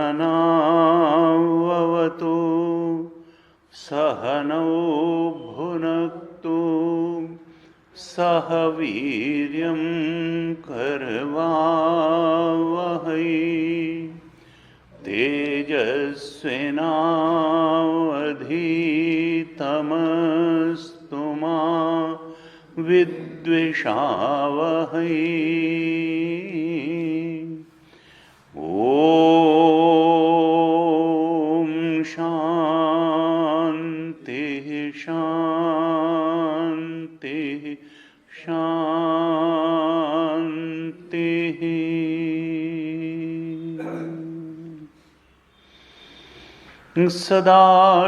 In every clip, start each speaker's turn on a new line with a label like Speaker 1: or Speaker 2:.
Speaker 1: सहनाववतु सहनौ भुनक्तु सह वीर्यं करवावहै तेजस्विनावधीतमस्तु मा विद्विषावहै। ॐ शान्ति शान्ति शान्तिः। सदाशिवसमारम्भां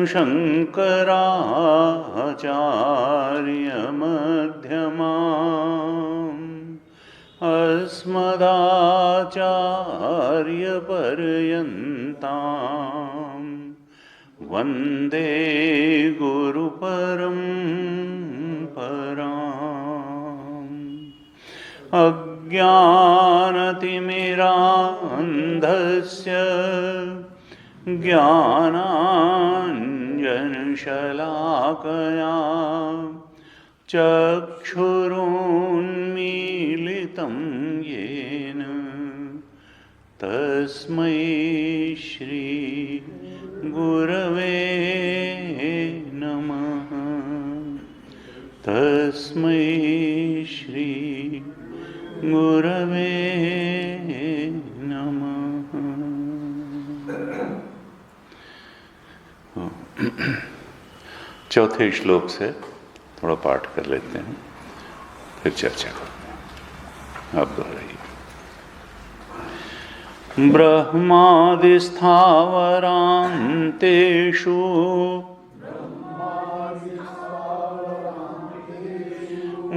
Speaker 1: शङ्कराचार्यमध्यमाम् अस्मदाचार्यपर्यन्तां वन्दे गुरुपरम्पराम्। अज्ञानतिमिरान्धस्य ज्ञानाञ्जनशलाकया चक्षुरुन्मीलितं येन तस्मै श्री गुरवे नमः। तस्मै श्री गुरवे नमः। चौथे श्लोक से थोड़ा पाठ कर लेते हैं, फिर चर्चा करते हैं। आप दोहराइए। ब्रह्मादिस्थावरान्तेषु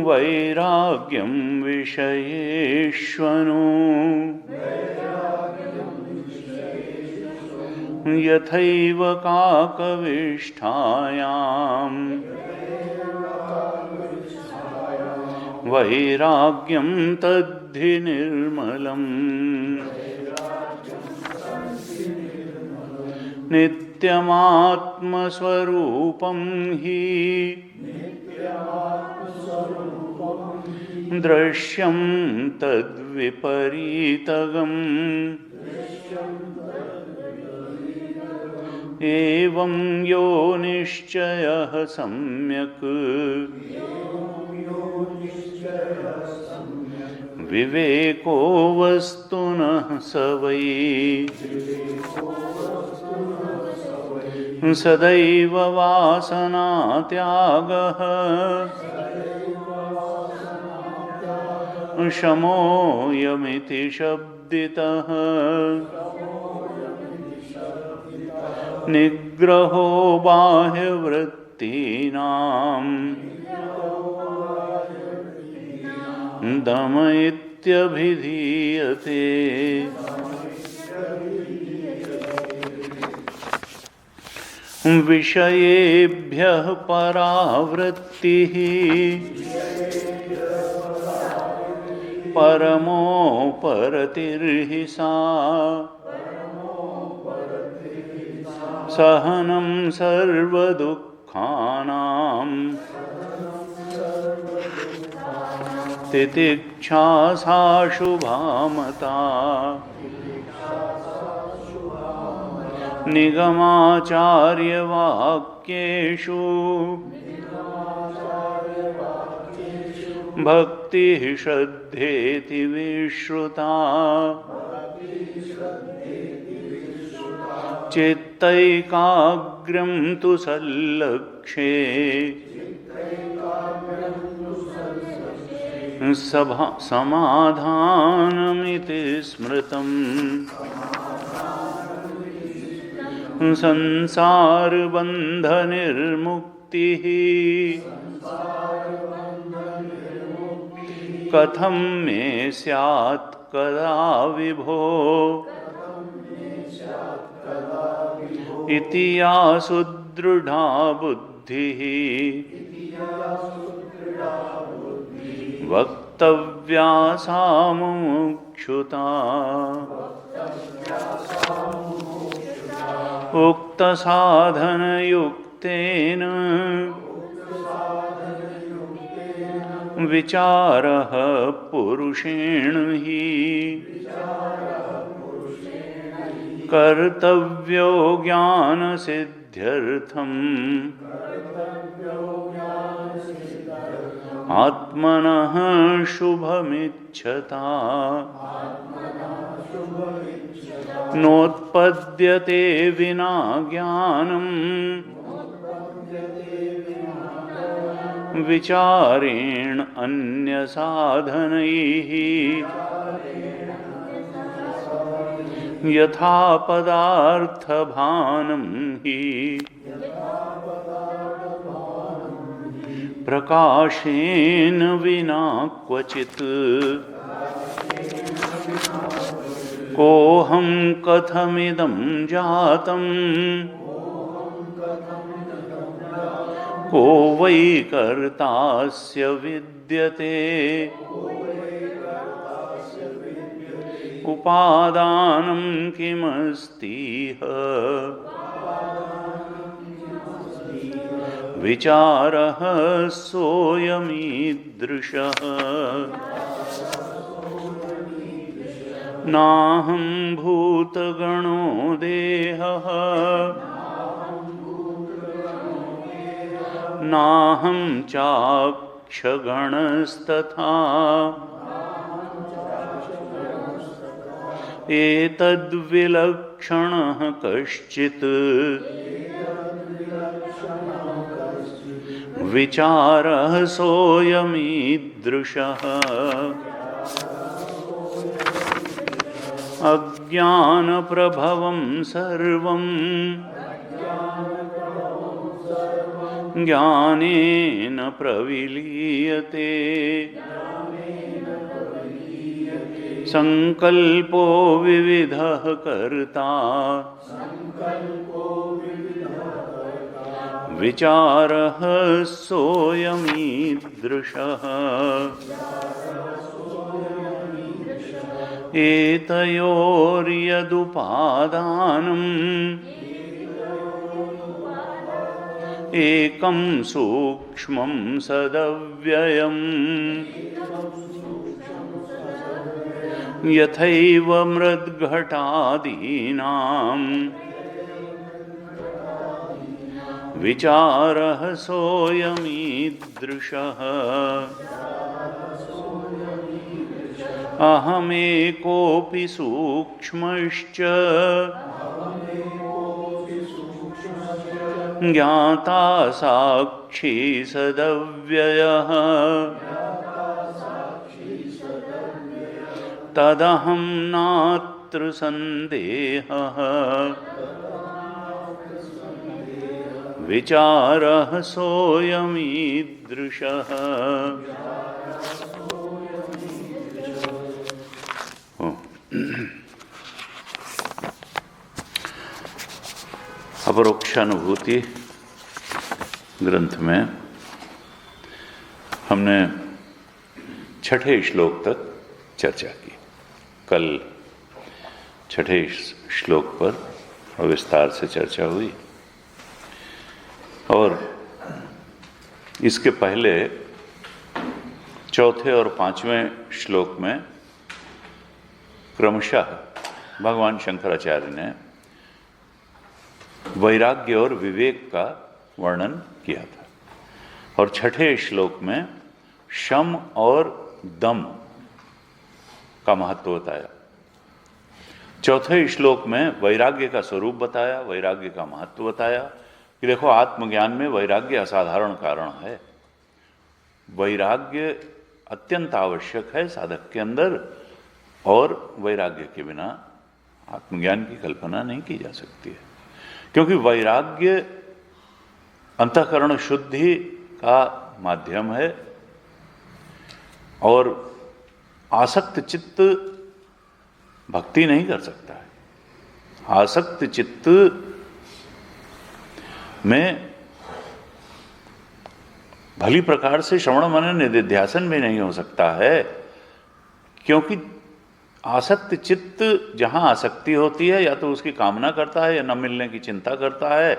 Speaker 1: वैराग्यं विषयेष्वनु यथैव काकविष्ठायां वैराग्यं तद्धि निर्मलम्। नित्यमात्मस्वरूपं हि दृश्यं तद्विपरीतगम्। एवं यो निश्चयः सम्यक् विवेको वस्तुनः स वै सदैव वासनात्यागः शमोऽयमिति शब्दितः। निग्रहो बाह्यवृत्तीनां दम इत्यभिधीयते। विषयेभ्यः परावृत्तिः परमोपरतिर्हि सा सहनं सर्वदुःखानां तितिक्षा सा शुभामता। निगमाचार्यवाक्येषु भक्तिः श्रद्धेति विश्रुता। चित्तैकाग्र्यं तु सल्लक्ष्ये समाधानमिति स्मृतम्। संसारबन्धनिर्मुक्तिः कथं मे स्यात् कदा विभो इति या सुदृढा बुद्धिः वक्त वक्तव्यासा मुमुक्षुता उक्तसाधनयुक्तेन विचारः पुरुषेण हि कर्तव्यो ज्ञानसिद्ध्यर्थम् आत्मनः शुभमिच्छता नोत्पद्यते विना ज्ञानम् विचारेण अन्यसाधनैः यथा पदार्थभानं हि प्रकाशेन विना क्वचित् कोऽहं कथमिदं जातम् को वै कर्तास्य विद्यते उपादानं किमस्तीह विचारः सोऽयमीदृशः नाहं भूतगणो देहः नाहं चाक्षगणस्तथा एतद्विलक्षणः कश्चित् विचारः सोऽयमीदृशः अज्ञानप्रभवं सर्वं ज्ञानेन प्रविलीयते संकल्पो विविधः कर्ता विचारः सोऽयमीदृशः एतयोर्यदुपादानम् एकं सूक्ष्मं सदव्ययम् यथैव मृद्घटादीनां विचारः सोऽयमीदृशः अहमेकोऽपि सूक्ष्मश्च ज्ञाता साक्षी सदव्ययः तदहं नात्र संदेहः विचारः सोऽयमीदृशः अपरोक्षानुभूति ग्रंथ में हमने छठे श्लोक तक चर्चा की। कल छठे श्लोक पर विस्तार से चर्चा हुई और इसके पहले चौथे और पांचवें श्लोक में क्रमशः भगवान शंकराचार्य ने वैराग्य और विवेक का वर्णन किया था और छठे श्लोक में शम और दम का महत्व बताया। चौथे श्लोक में वैराग्य का स्वरूप बताया, वैराग्य का महत्व बताया कि देखो आत्मज्ञान में वैराग्य असाधारण कारण है। वैराग्य अत्यंत आवश्यक है साधक के अंदर और वैराग्य के बिना आत्मज्ञान की कल्पना नहीं की जा सकती है, क्योंकि वैराग्य अंतःकरण शुद्धि का माध्यम है और आसक्त चित्त भक्ति नहीं कर सकता है। आसक्त चित्त में भली प्रकार से श्रवण मनन निधिध्यासन भी नहीं हो सकता है, क्योंकि आसक्त चित्त जहां आसक्ति होती है या तो उसकी कामना करता है, या न मिलने की चिंता करता है,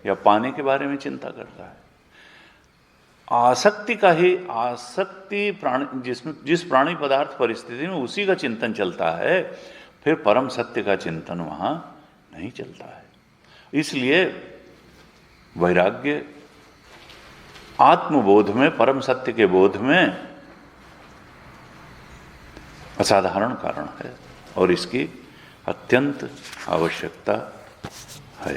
Speaker 1: या पाने के बारे में चिंता करता है। आसक्ति प्राणी जिस प्राणी पदार्थ परिस्थिति में उसी का चिंतन चलता है, फिर परम सत्य का चिंतन वहां नहीं चलता है। इसलिए वैराग्य आत्मबोध में, परम सत्य के बोध में असाधारण कारण है और इसकी अत्यंत आवश्यकता है।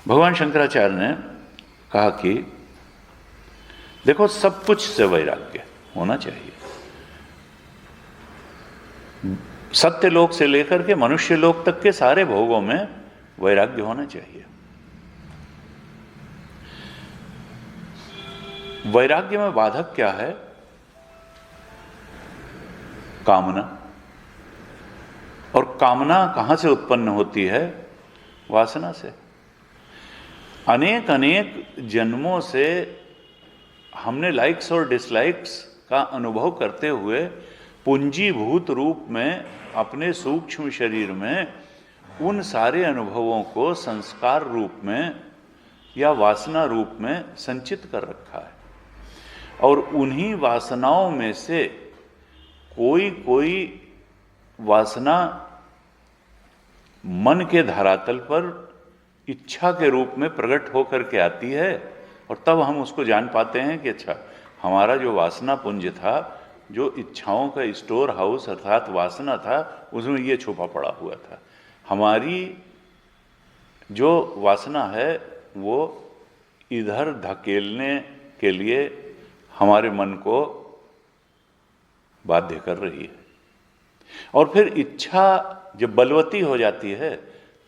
Speaker 1: भगवान शंकराचार्य ने कहा कि देखो, सब कुछ से वैराग्य होना चाहिए। सत्यलोक से लेकर के मनुष्य लोक तक के सारे भोगों में वैराग्य होना चाहिए। वैराग्य में बाधक क्या है? कामना। और कामना कहां से उत्पन्न होती है? वासना से। अनेक अनेक जन्मों से हमने लाइक्स और डिसलाइक्स का अनुभव करते हुए पूंजीभूत रूप में अपने सूक्ष्म शरीर में उन सारे अनुभवों को संस्कार रूप में या वासना रूप में संचित कर रखा है। और उन्हीं वासनाओं में से कोई कोई वासना मन के धरातल पर इच्छा के रूप में प्रकट होकर के आती है, और तब हम उसको जान पाते हैं कि अच्छा, हमारा जो वासना पुंज था, जो इच्छाओं का स्टोर हाउस अर्थात वासना था, उसमें ये छुपा पड़ा हुआ था। हमारी जो वासना है वो इधर धकेलने के लिए हमारे मन को बाध्य कर रही है। और फिर इच्छा जब बलवती हो जाती है,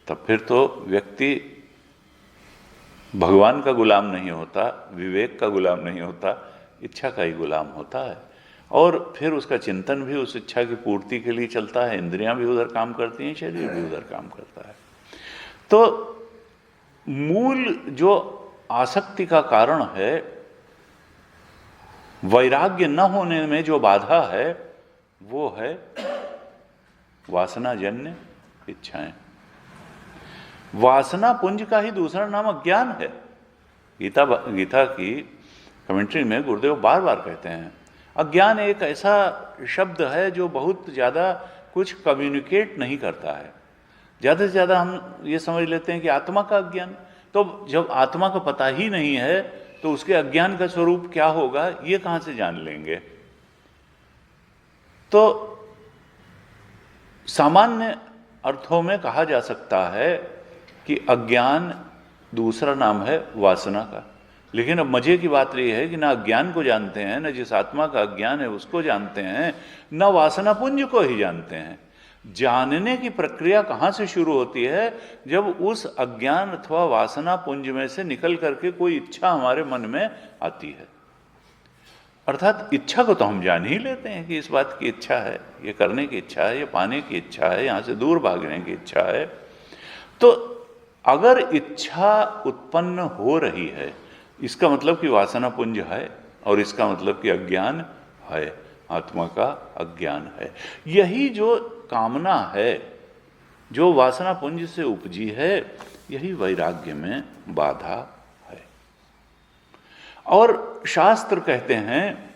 Speaker 1: तब फिर तो व्यक्ति भगवान का गुलाम नहीं होता, विवेक का गुलाम नहीं होता, इच्छा का ही गुलाम होता है। और फिर उसका चिंतन भी उस इच्छा की पूर्ति के लिए चलता है, इंद्रियां भी उधर काम करती हैं, शरीर भी उधर काम करता है। तो मूल जो आसक्ति का कारण है, वैराग्य न होने में जो बाधा है, वो है वासनाजन्य इच्छाएं। वासना पुंज का ही दूसरा नाम अज्ञान है। गीता की कमेंट्री में गुरुदेव बार बार कहते हैं, अज्ञान एक ऐसा शब्द है जो बहुत ज़्यादा कुछ कम्युनिकेट नहीं करता है। ज़्यादा से ज़्यादा हम ये समझ लेते हैं कि आत्मा का अज्ञान। तो जब आत्मा का पता ही नहीं है, तो उसके अज्ञान का स्वरूप क्या होगा, ये कहाँ से जान लेंगे? तो सामान्य अर्थों में कहा जा सकता है कि अज्ञान दूसरा नाम है वासना का। लेकिन अब मजे की बात यह है कि ना अज्ञान को जानते हैं, न जिस आत्मा का अज्ञान है उसको जानते हैं, न वासना पुंज को ही जानते हैं। जानने की प्रक्रिया कहाँ से शुरू होती है? जब उस अज्ञान अथवा वासना पुंज में से निकल करके कोई इच्छा हमारे मन में आती है। अर्थात इच्छा को तो हम जान ही लेते हैं कि इस बात की इच्छा है, ये करने की इच्छा है, ये पाने की इच्छा है, यहाँ से दूर भागने की इच्छा है। तो अगर इच्छा उत्पन्न हो रही है, इसका मतलब कि वासना पुंज है, और इसका मतलब कि अज्ञान है, आत्मा का अज्ञान है। यही जो कामना है, जो वासना पुंज से उपजी है, यही वैराग्य में बाधा है। और शास्त्र कहते हैं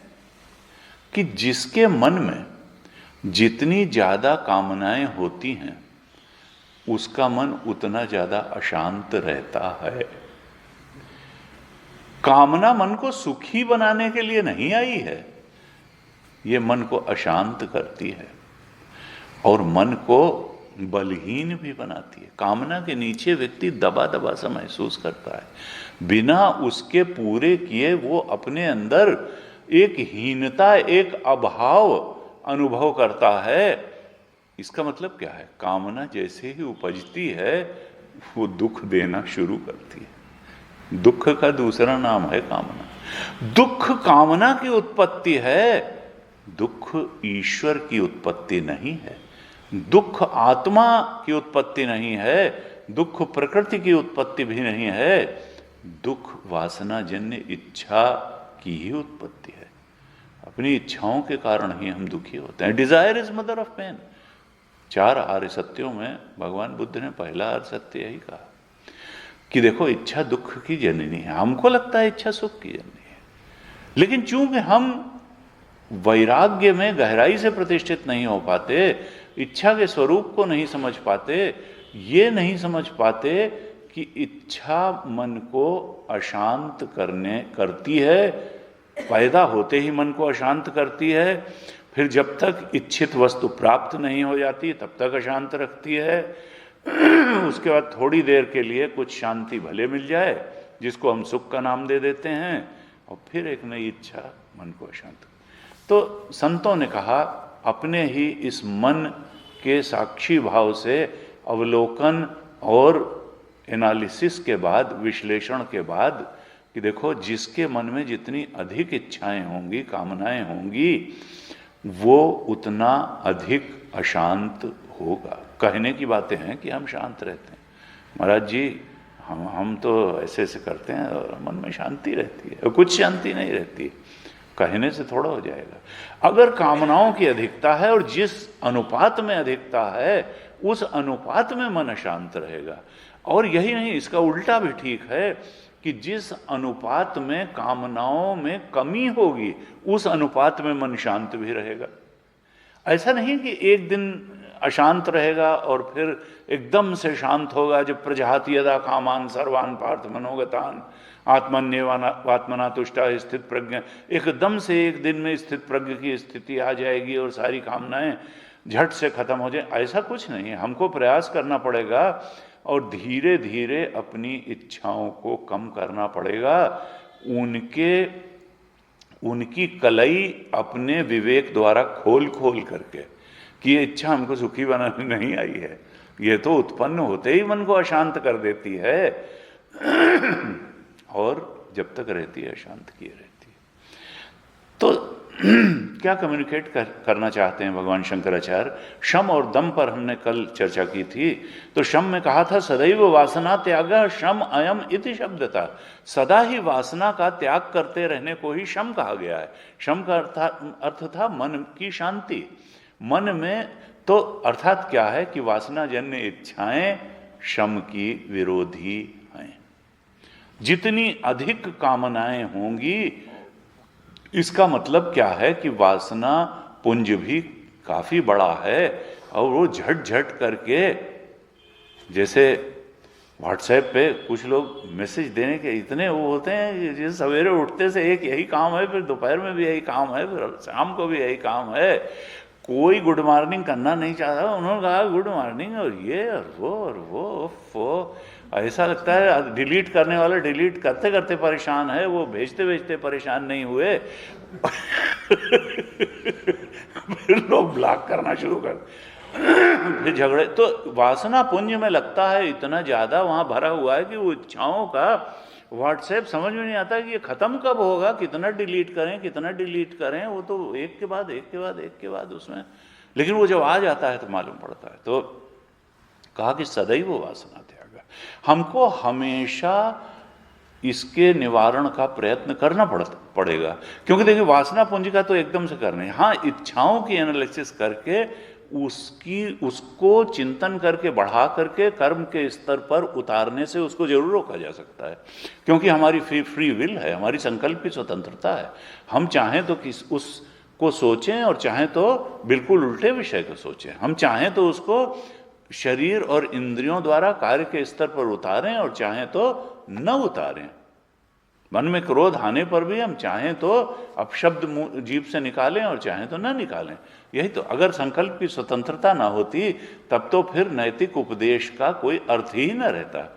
Speaker 1: कि जिसके मन में जितनी ज्यादा कामनाएं होती हैं, उसका मन उतना ज्यादा अशांत रहता है। कामना मन को सुखी बनाने के लिए नहीं आई है, ये मन को अशांत करती है और मन को बलहीन भी बनाती है। कामना के नीचे व्यक्ति दबा दबा सा महसूस करता है। बिना उसके पूरे किए वो अपने अंदर एक हीनता, एक अभाव अनुभव करता है। इसका मतलब क्या है? कामना जैसे ही उपजती है, वो दुख देना शुरू करती है। दुख का दूसरा नाम है कामना। दुख कामना की उत्पत्ति है, दुख ईश्वर की उत्पत्ति नहीं है। दुख आत्मा की उत्पत्ति नहीं है, दुख प्रकृति की उत्पत्ति भी नहीं है, दुख वासना जन्य इच्छा की ही उत्पत्ति है। अपनी इच्छाओं के कारण ही हम दुखी होते हैं। Desire is mother of pain. 4 आर्य सत्यों में भगवान बुद्ध ने पहला आर्य सत्य यही कहा कि देखो, इच्छा दुख की जननी है। हमको लगता है इच्छा सुख की जननी है, लेकिन चूंकि हम वैराग्य में गहराई से प्रतिष्ठित नहीं हो पाते, इच्छा के स्वरूप को नहीं समझ पाते, ये नहीं समझ पाते कि इच्छा मन को अशांत करती है, पैदा होते ही मन को अशांत करती है, फिर जब तक इच्छित वस्तु प्राप्त नहीं हो जाती तब तक अशांत रखती है। उसके बाद थोड़ी देर के लिए कुछ शांति भले मिल जाए, जिसको हम सुख का नाम दे देते हैं, और फिर एक नई इच्छा मन को अशांत। तो संतों ने कहा, अपने ही इस मन के साक्षी भाव से अवलोकन और एनालिसिस के बाद, विश्लेषण के बाद, कि देखो, जिसके मन में जितनी अधिक इच्छाएं होंगी, कामनाएं होंगी, वो उतना अधिक अशांत होगा। कहने की बातें हैं कि हम शांत रहते हैं, महाराज जी हम तो ऐसे ऐसे करते हैं और मन में शांति रहती है, और कुछ शांति नहीं रहती। कहने से थोड़ा हो जाएगा। अगर कामनाओं की अधिकता है और जिस अनुपात में अधिकता है उस अनुपात में मन अशांत रहेगा। और यही नहीं, इसका उल्टा भी ठीक है कि जिस अनुपात में कामनाओं में कमी होगी उस अनुपात में मन शांत भी रहेगा। ऐसा नहीं कि एक दिन अशांत रहेगा और फिर एकदम से शांत होगा, जब प्रजहाति यदा कामान सर्वान पार्थ मनोगतान आत्मन्येवात्मना तुष्टा स्थित प्रज्ञ, एकदम से एक दिन में स्थित प्रज्ञ की स्थिति आ जाएगी और सारी कामनाएं झट से खत्म हो जाए। ऐसा कुछ नहीं है। हमको प्रयास करना पड़ेगा और धीरे धीरे अपनी इच्छाओं को कम करना पड़ेगा। उनकी कलई अपने विवेक द्वारा खोल खोल करके कि ये इच्छा हमको सुखी बनाने नहीं आई है, ये तो उत्पन्न होते ही मन को अशांत कर देती है, और जब तक रहती है अशांत किए रहती है। तो क्या कम्युनिकेट करना चाहते हैं भगवान शंकराचार्य? शम और दम पर हमने कल चर्चा की थी। तो शम में कहा था, सदैव वासना त्याग शम अयम इति शब्द था। सदा ही वासना का त्याग करते रहने को ही शम कहा गया है। शम का अर्थ था मन की शांति। मन में तो अर्थात क्या है कि वासना जन्य इच्छाएं शम की विरोधी हैं। जितनी अधिक कामनाएं होंगी, इसका मतलब क्या है कि वासना पुंज भी काफी बड़ा है, और वो झट झट करके, जैसे व्हाट्सएप पे कुछ लोग मैसेज देने के इतने वो होते हैं कि जैसे सवेरे उठते से एक यही काम है, फिर दोपहर में भी यही काम है, फिर शाम को भी यही काम है। कोई गुड मॉर्निंग करना नहीं चाहता, उन्होंने कहा गुड मॉर्निंग और ये और वो ऐसा लगता है डिलीट करने वाला डिलीट करते करते परेशान है, वो भेजते भेजते परेशान नहीं हुए। फिर लोग ब्लॉक करना शुरू कर, फिर झगड़े। तो वासना पुंज में लगता है इतना ज्यादा वहां भरा हुआ है कि वो इच्छाओं का व्हाट्सएप समझ में नहीं आता कि ये खत्म कब होगा, कितना डिलीट करें। वो तो एक के बाद एक उसमें, लेकिन वो जब आ जाता है तो मालूम पड़ता है। तो कहा कि सदैव वासना त्याग, हमको हमेशा इसके निवारण का प्रयत्न करना पड़ेगा। क्योंकि देखिए, वासना पुंज का तो एकदम से करना है। हाँ, इच्छाओं की एनालिसिस करके उसको चिंतन करके बढ़ा करके कर्म के स्तर पर उतारने से उसको जरूर रोका जा सकता है, क्योंकि हमारी फ्री विल है, हमारी संकल्प की स्वतंत्रता है। हम चाहें तो उसको सोचें और चाहें तो बिल्कुल उल्टे विषय को सोचें। हम चाहें तो उसको शरीर और इंद्रियों द्वारा कार्य के स्तर पर उतारें और चाहें तो न उतारें। मन में क्रोध आने पर भी हम चाहें तो अपशब्द जीभ से निकालें और चाहें तो न निकालें। यही तो, अगर संकल्प की स्वतंत्रता ना होती तब तो फिर नैतिक उपदेश का कोई अर्थ ही न रहता।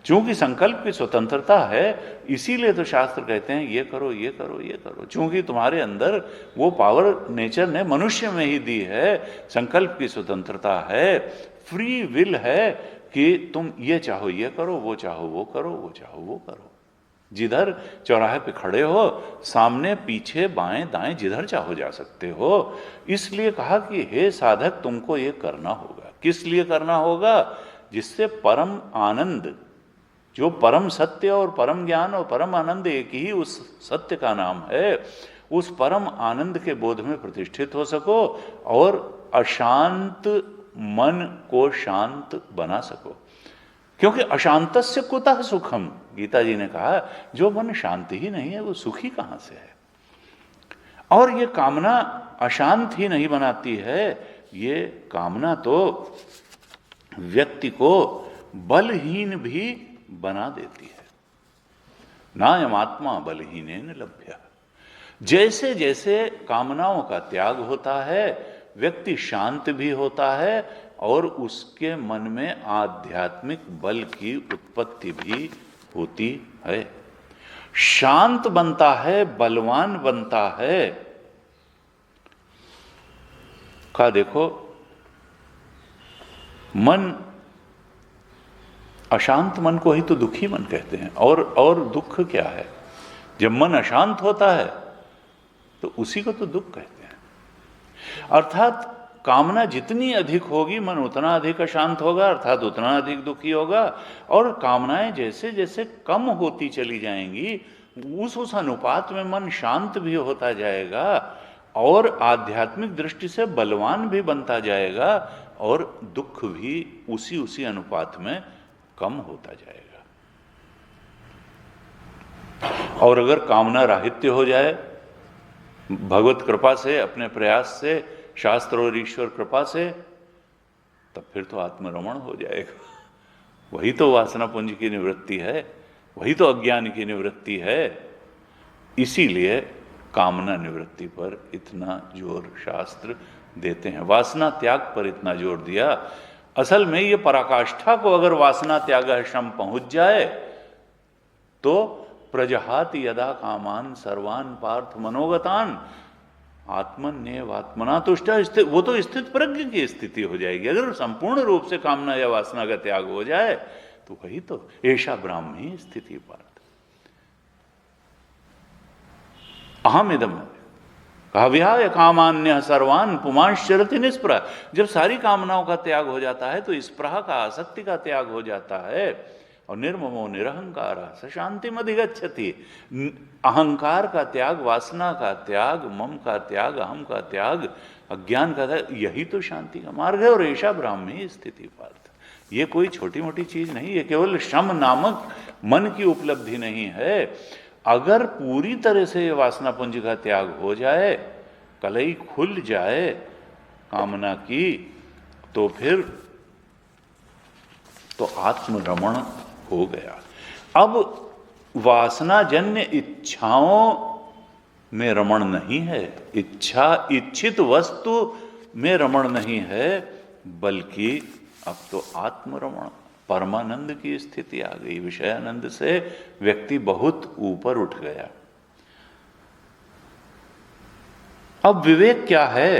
Speaker 1: चूंकि संकल्प की स्वतंत्रता है, इसीलिए तो शास्त्र कहते हैं ये करो ये करो ये करो। चूंकि तुम्हारे अंदर वो पावर नेचर ने मनुष्य में ही दी है, संकल्प की स्वतंत्रता है, फ्री विल है कि तुम ये चाहो ये करो, वो चाहो वो करो, वो चाहो वो करो। जिधर चौराहे पे खड़े हो, सामने पीछे बाएं दाएं जिधर चाहो जा सकते हो। इसलिए कहा कि हे साधक, तुमको ये करना होगा। किस लिए करना होगा? जिससे परम आनंद, जो परम सत्य और परम ज्ञान और परम आनंद एक ही उस सत्य का नाम है, उस परम आनंद के बोध में प्रतिष्ठित हो सको और अशांत मन को शांत बना सको। क्योंकि अशांतस्य कुतः सुखम, गीता जी ने कहा, जो मन शांत ही नहीं है वो सुखी कहां से है। और ये कामना अशांत ही नहीं बनाती है, ये कामना तो व्यक्ति को बलहीन भी बना देती है। नायम आत्मा बलहीनेन लभ्य। जैसे जैसे कामनाओं का त्याग होता है, व्यक्ति शांत भी होता है और उसके मन में आध्यात्मिक बल की उत्पत्ति भी होती है। शांत बनता है, बलवान बनता है। का देखो, मन, अशांत मन को ही तो दुखी मन कहते हैं। और दुख क्या है? जब मन अशांत होता है तो उसी को तो दुख कहते हैं। अर्थात कामना जितनी अधिक होगी, मन उतना अधिक अशांत होगा, अर्थात उतना अधिक दुखी होगा। और कामनाएं जैसे जैसे कम होती चली जाएंगी, उस अनुपात में मन शांत भी होता जाएगा और आध्यात्मिक दृष्टि से बलवान भी बनता जाएगा और दुख भी उसी अनुपात में कम होता जाएगा। और अगर कामना राहित्य हो जाए भगवत कृपा से, अपने प्रयास से, शास्त्र और ईश्वर कृपा से, तब फिर तो आत्मरमण हो जाएगा। वही तो वासना पुंज की निवृत्ति है, वही तो अज्ञान की निवृत्ति है। इसीलिए कामना निवृत्ति पर इतना जोर शास्त्र देते हैं, वासना त्याग पर इतना जोर दिया। असल में ये पराकाष्ठा को अगर वासना त्याग श्रम पहुंच जाए तो प्रजहाति यदा कामान सर्वान पार्थ मनोगतान आत्मन्येव आत्मना तुष्ट, वो तो स्थित प्रज्ञ की स्थिति हो जाएगी। अगर संपूर्ण रूप से कामना या वासना का त्याग हो जाए तो वही तो एषा ब्राह्मी स्थिति पार्थ। अहम इदम कहा विहाय कामान्य सर्वान पुमांश्चरति निस्पृहा। जब सारी कामनाओं का त्याग हो जाता है तो स्पृहा का, आसक्ति का त्याग हो जाता है। और निर्ममो निरहंकार स शांतिम अधिगच्छति। अहंकार का त्याग, वासना का त्याग, मम का त्याग, अहम का त्याग, अज्ञान का त्याग, यही तो शांति का मार्ग है। और ऐसा ब्राह्मी स्थिति पार्थ, ये कोई छोटी मोटी चीज नहीं, ये केवल शम नामक मन की उपलब्धि नहीं है। अगर पूरी तरह से वासना पुंज का त्याग हो जाए, कलई खुल जाए कामना की, तो फिर तो आत्मरमण हो गया। अब वासना जन्य इच्छाओं में रमण नहीं है, इच्छित वस्तु में रमण नहीं है, बल्कि अब तो आत्मरमण, परमानंद की स्थिति आ गई। विषयानंद से व्यक्ति बहुत ऊपर उठ गया। अब विवेक क्या है?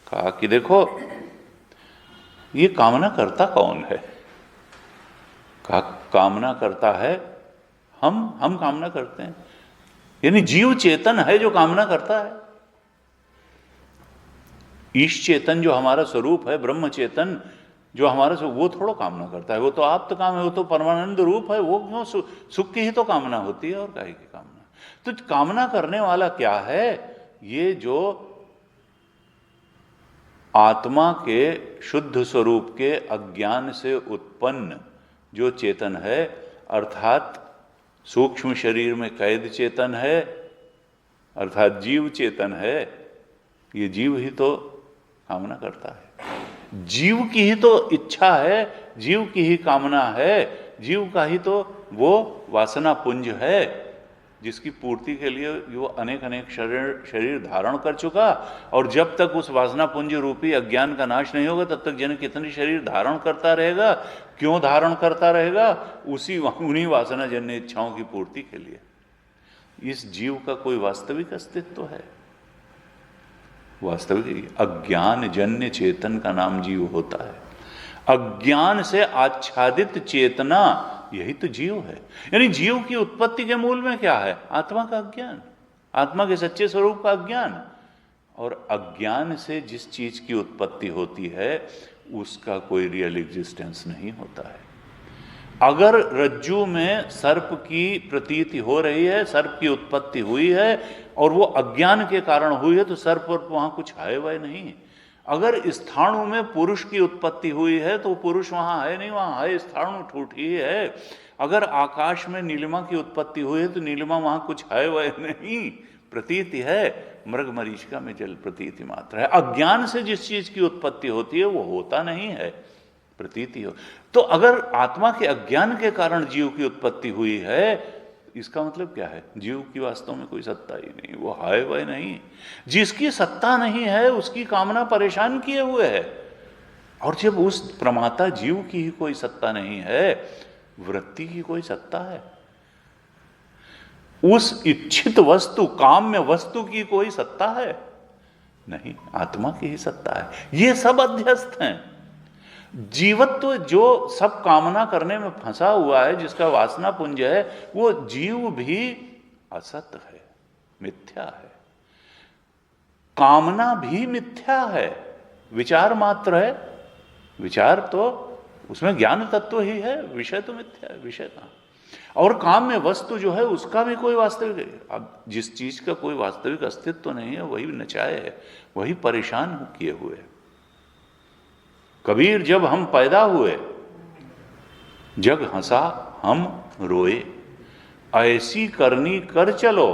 Speaker 1: कहा कि देखो, ये कामना करता कौन है? कहा कामना करता है हम कामना करते हैं, यानी जीव चेतन है जो कामना करता है। ईश चेतन जो हमारा स्वरूप है, ब्रह्म चेतन जो हमारा स्वरूप, वो थोड़ा कामना करता है। वो तो आप्त काम है, वो तो परमानंद रूप है। वो क्यों सुख की ही तो कामना होती है, और काहे की कामना? तो कामना करने वाला क्या है? ये जो आत्मा के शुद्ध स्वरूप के अज्ञान से उत्पन्न जो चेतन है, अर्थात सूक्ष्म शरीर में कैद चेतन है, अर्थात जीव चेतन है। ये जीव ही तो कामना करता है, जीव की ही तो इच्छा है, जीव की ही कामना है, जीव का ही तो वो वासना पुंज है जिसकी पूर्ति के लिए वो अनेक अनेक शरीर धारण कर चुका। और जब तक उस वासना पुंज रूपी अज्ञान का नाश नहीं होगा, तब तक जन कितने शरीर धारण करता रहेगा। क्यों धारण करता रहेगा? उन्हीं वासना जन्य इच्छाओं की पूर्ति के लिए। इस जीव का कोई वास्तविक अस्तित्व है? वास्तविक अज्ञान जन्य चेतन का नाम जीव होता है। अज्ञान से आच्छादित चेतना, यही तो जीव है। यानी जीव की उत्पत्ति के मूल में क्या है? आत्मा का अज्ञान, आत्मा के सच्चे स्वरूप का अज्ञान। और अज्ञान से जिस चीज की उत्पत्ति होती है, उसका कोई रियल एग्जिस्टेंस नहीं होता है। अगर रज्जू में सर्प की प्रतीति हो रही है, सर्प की उत्पत्ति हुई है और वो अज्ञान के कारण हुई है, तो सर्प पर वहां कुछ है वह नहीं। अगर स्थाणु में पुरुष की उत्पत्ति हुई है तो पुरुष वहां है नहीं, वहां है स्थाणु ठूठ ही है। अगर आकाश में नीलिमा की उत्पत्ति हुई है तो नीलिमा वहां कुछ है वह नहीं, प्रतीति है। मृग मरीचिका में जल प्रतीति मात्र है। अज्ञान से जिस चीज की उत्पत्ति होती है वो होता नहीं है, प्रतीति हो। तो अगर आत्मा के अज्ञान के कारण जीव की उत्पत्ति हुई है, इसका मतलब क्या है? जीव की वास्तव में कोई सत्ता ही नहीं, वो है वह नहीं। जिसकी सत्ता नहीं है उसकी कामना परेशान किए हुए है। और जब उस प्रमाता जीव की ही कोई सत्ता नहीं है, वृत्ति की कोई सत्ता है? उस इच्छित वस्तु, काम्य वस्तु की कोई सत्ता है? नहीं, आत्मा की ही सत्ता है। ये सब अध्यस्त हैं। जीवत्व जो सब कामना करने में फंसा हुआ है, जिसका वासना पुंज है, वो जीव भी असत है, मिथ्या है। कामना भी मिथ्या है, विचार मात्र है। विचार तो उसमें ज्ञान तत्व ही है, विषय तो मिथ्या है, विषय कहां। और काम में वस्तु जो है उसका भी कोई वास्तविक, अब जिस चीज का कोई वास्तविक अस्तित्व तो नहीं है वही नचाए है, वही परेशान किए हुए है। कबीर जब हम पैदा हुए, जग हंसा हम रोए, ऐसी करनी कर चलो,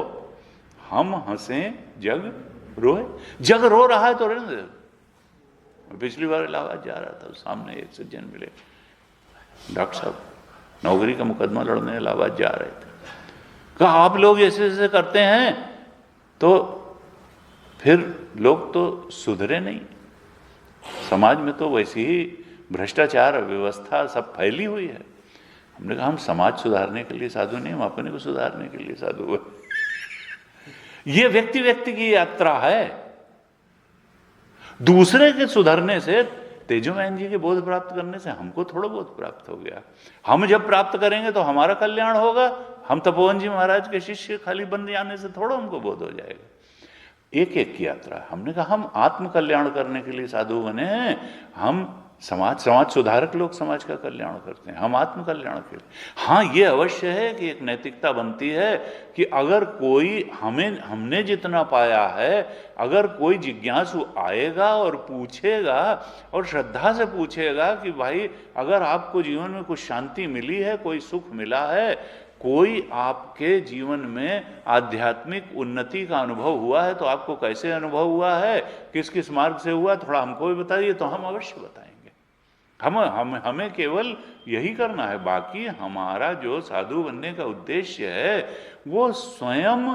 Speaker 1: हम हंसे जग रोए। जग रो रहा है तो रहने दे। पिछली बार इलाहाबाद जा रहा था, सामने एक सज्जन मिले, डॉक्टर साहब नौकरी का मुकदमा लड़ने इलाहाबाद जा रहे थे। कहा आप लोग ऐसे ऐसे करते हैं तो फिर लोग तो सुधरे नहीं, समाज में तो वैसी ही भ्रष्टाचार व्यवस्था सब फैली हुई है। हमने कहा हम समाज सुधारने के लिए साधु नहीं, हम अपने को सुधारने के लिए साधु हुए। ये व्यक्ति व्यक्ति की यात्रा है। दूसरे के सुधरने से, तेजोमैन जी के बोध प्राप्त करने से हमको थोड़ा बहुत प्राप्त हो गया। हम जब प्राप्त करेंगे तो हमारा कल्याण होगा। हम तपोवन जी महाराज के शिष्य खाली बन जाने से थोड़ा हमको बोध हो जाएगा। एक एक की यात्रा। हमने कहा हम आत्म कल्याण करने के लिए साधु बने हैं। हम समाज सुधारक लोग समाज का कल्याण करते हैं, हम आत्म कल्याण के लिए। हाँ, ये अवश्य है कि एक नैतिकता बनती है कि अगर कोई हमने जितना पाया है, अगर कोई जिज्ञासु आएगा और पूछेगा और श्रद्धा से पूछेगा कि भाई अगर आपको जीवन में कुछ शांति मिली है, कोई सुख मिला है, कोई आपके जीवन में आध्यात्मिक उन्नति का अनुभव हुआ है, तो आपको कैसे अनुभव हुआ है, किस किस मार्ग से हुआ, थोड़ा हमको भी बताइए, तो हम अवश्य बताएंगे। हमें केवल यही करना है। बाकी हमारा जो साधु बनने का उद्देश्य है वो स्वयं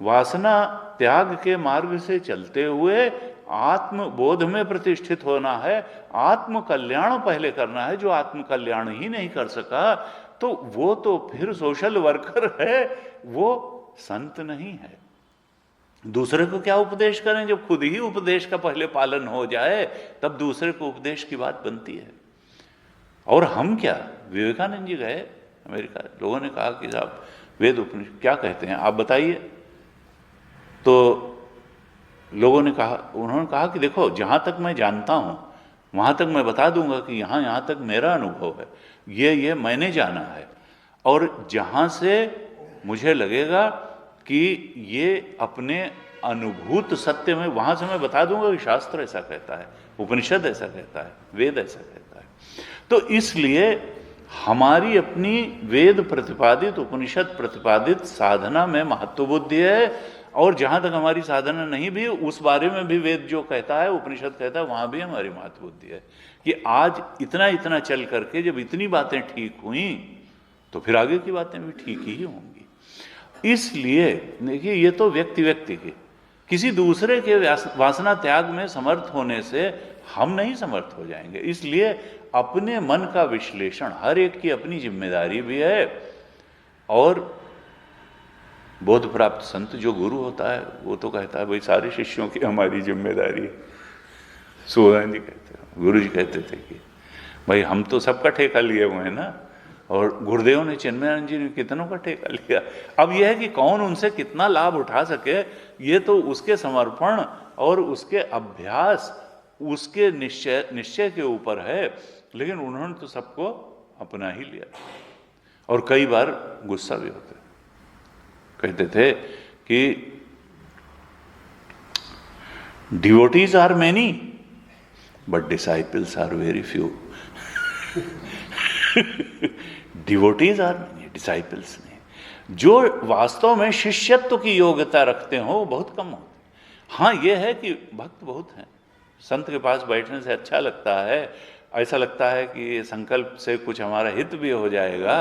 Speaker 1: वासना त्याग के मार्ग से चलते हुए आत्म बोध में प्रतिष्ठित होना है। आत्म कल्याण पहले करना है। जो आत्म कल्याण ही नहीं कर सका तो वो तो फिर सोशल वर्कर है, वो संत नहीं है। दूसरे को क्या उपदेश करें? जब खुद ही उपदेश का पहले पालन हो जाए तब दूसरे को उपदेश की बात बनती है। और हम क्या, विवेकानंद जी गए अमेरिका, लोगों ने कहा कि साहब वेद उपनिषद क्या कहते हैं आप बताइए। तो लोगों ने कहा, उन्होंने कहा कि देखो जहां तक मैं जानता हूं वहां तक मैं बता दूंगा कि यहां तक मेरा अनुभव है, ये मैंने जाना है, और जहां से मुझे लगेगा कि ये अपने अनुभूत सत्य में, वहां से मैं बता दूंगा कि शास्त्र ऐसा कहता है, उपनिषद ऐसा कहता है, वेद ऐसा कहता है। तो इसलिए हमारी अपनी वेद प्रतिपादित, उपनिषद प्रतिपादित साधना में महत्व बुद्धि है। और जहां तक हमारी साधना नहीं भी, उस बारे में भी वेद जो कहता है, उपनिषद कहता है, वहां भी हमारी महत्व बुद्धि है कि आज इतना इतना चल करके जब इतनी बातें ठीक हुई तो फिर आगे की बातें भी ठीक ही होंगी। इसलिए देखिए, ये तो व्यक्ति व्यक्ति की, किसी दूसरे के वासना त्याग में समर्थ होने से हम नहीं समर्थ हो जाएंगे। इसलिए अपने मन का विश्लेषण, हर एक की अपनी जिम्मेदारी भी है। और बोध प्राप्त संत जो गुरु होता है वो तो कहता है भाई सारे शिष्यों की हमारी जिम्मेदारी है। सुधान जी कहते हैं, गुरु जी कहते थे कि भाई हम तो सबका ठेका लिए हुए हैं ना, और गुरुदेव ने, चिन्मयानंद जी ने कितनों का ठेका लिया। अब यह है कि कौन उनसे कितना लाभ उठा सके, ये तो उसके समर्पण और उसके अभ्यास, उसके निश्चय के ऊपर है, लेकिन उन्होंने तो सबको अपना ही लिया। और कई बार गुस्सा भी होते, कहते थे कि devotees are many but disciples are very few. Devotees are many, disciples नहीं। जो वास्तव में शिष्यत्व की योग्यता रखते हो वो बहुत कम होते। हाँ, ये है कि भक्त बहुत हैं, संत के पास बैठने से अच्छा लगता है, ऐसा लगता है कि संकल्प से कुछ हमारा हित भी हो जाएगा।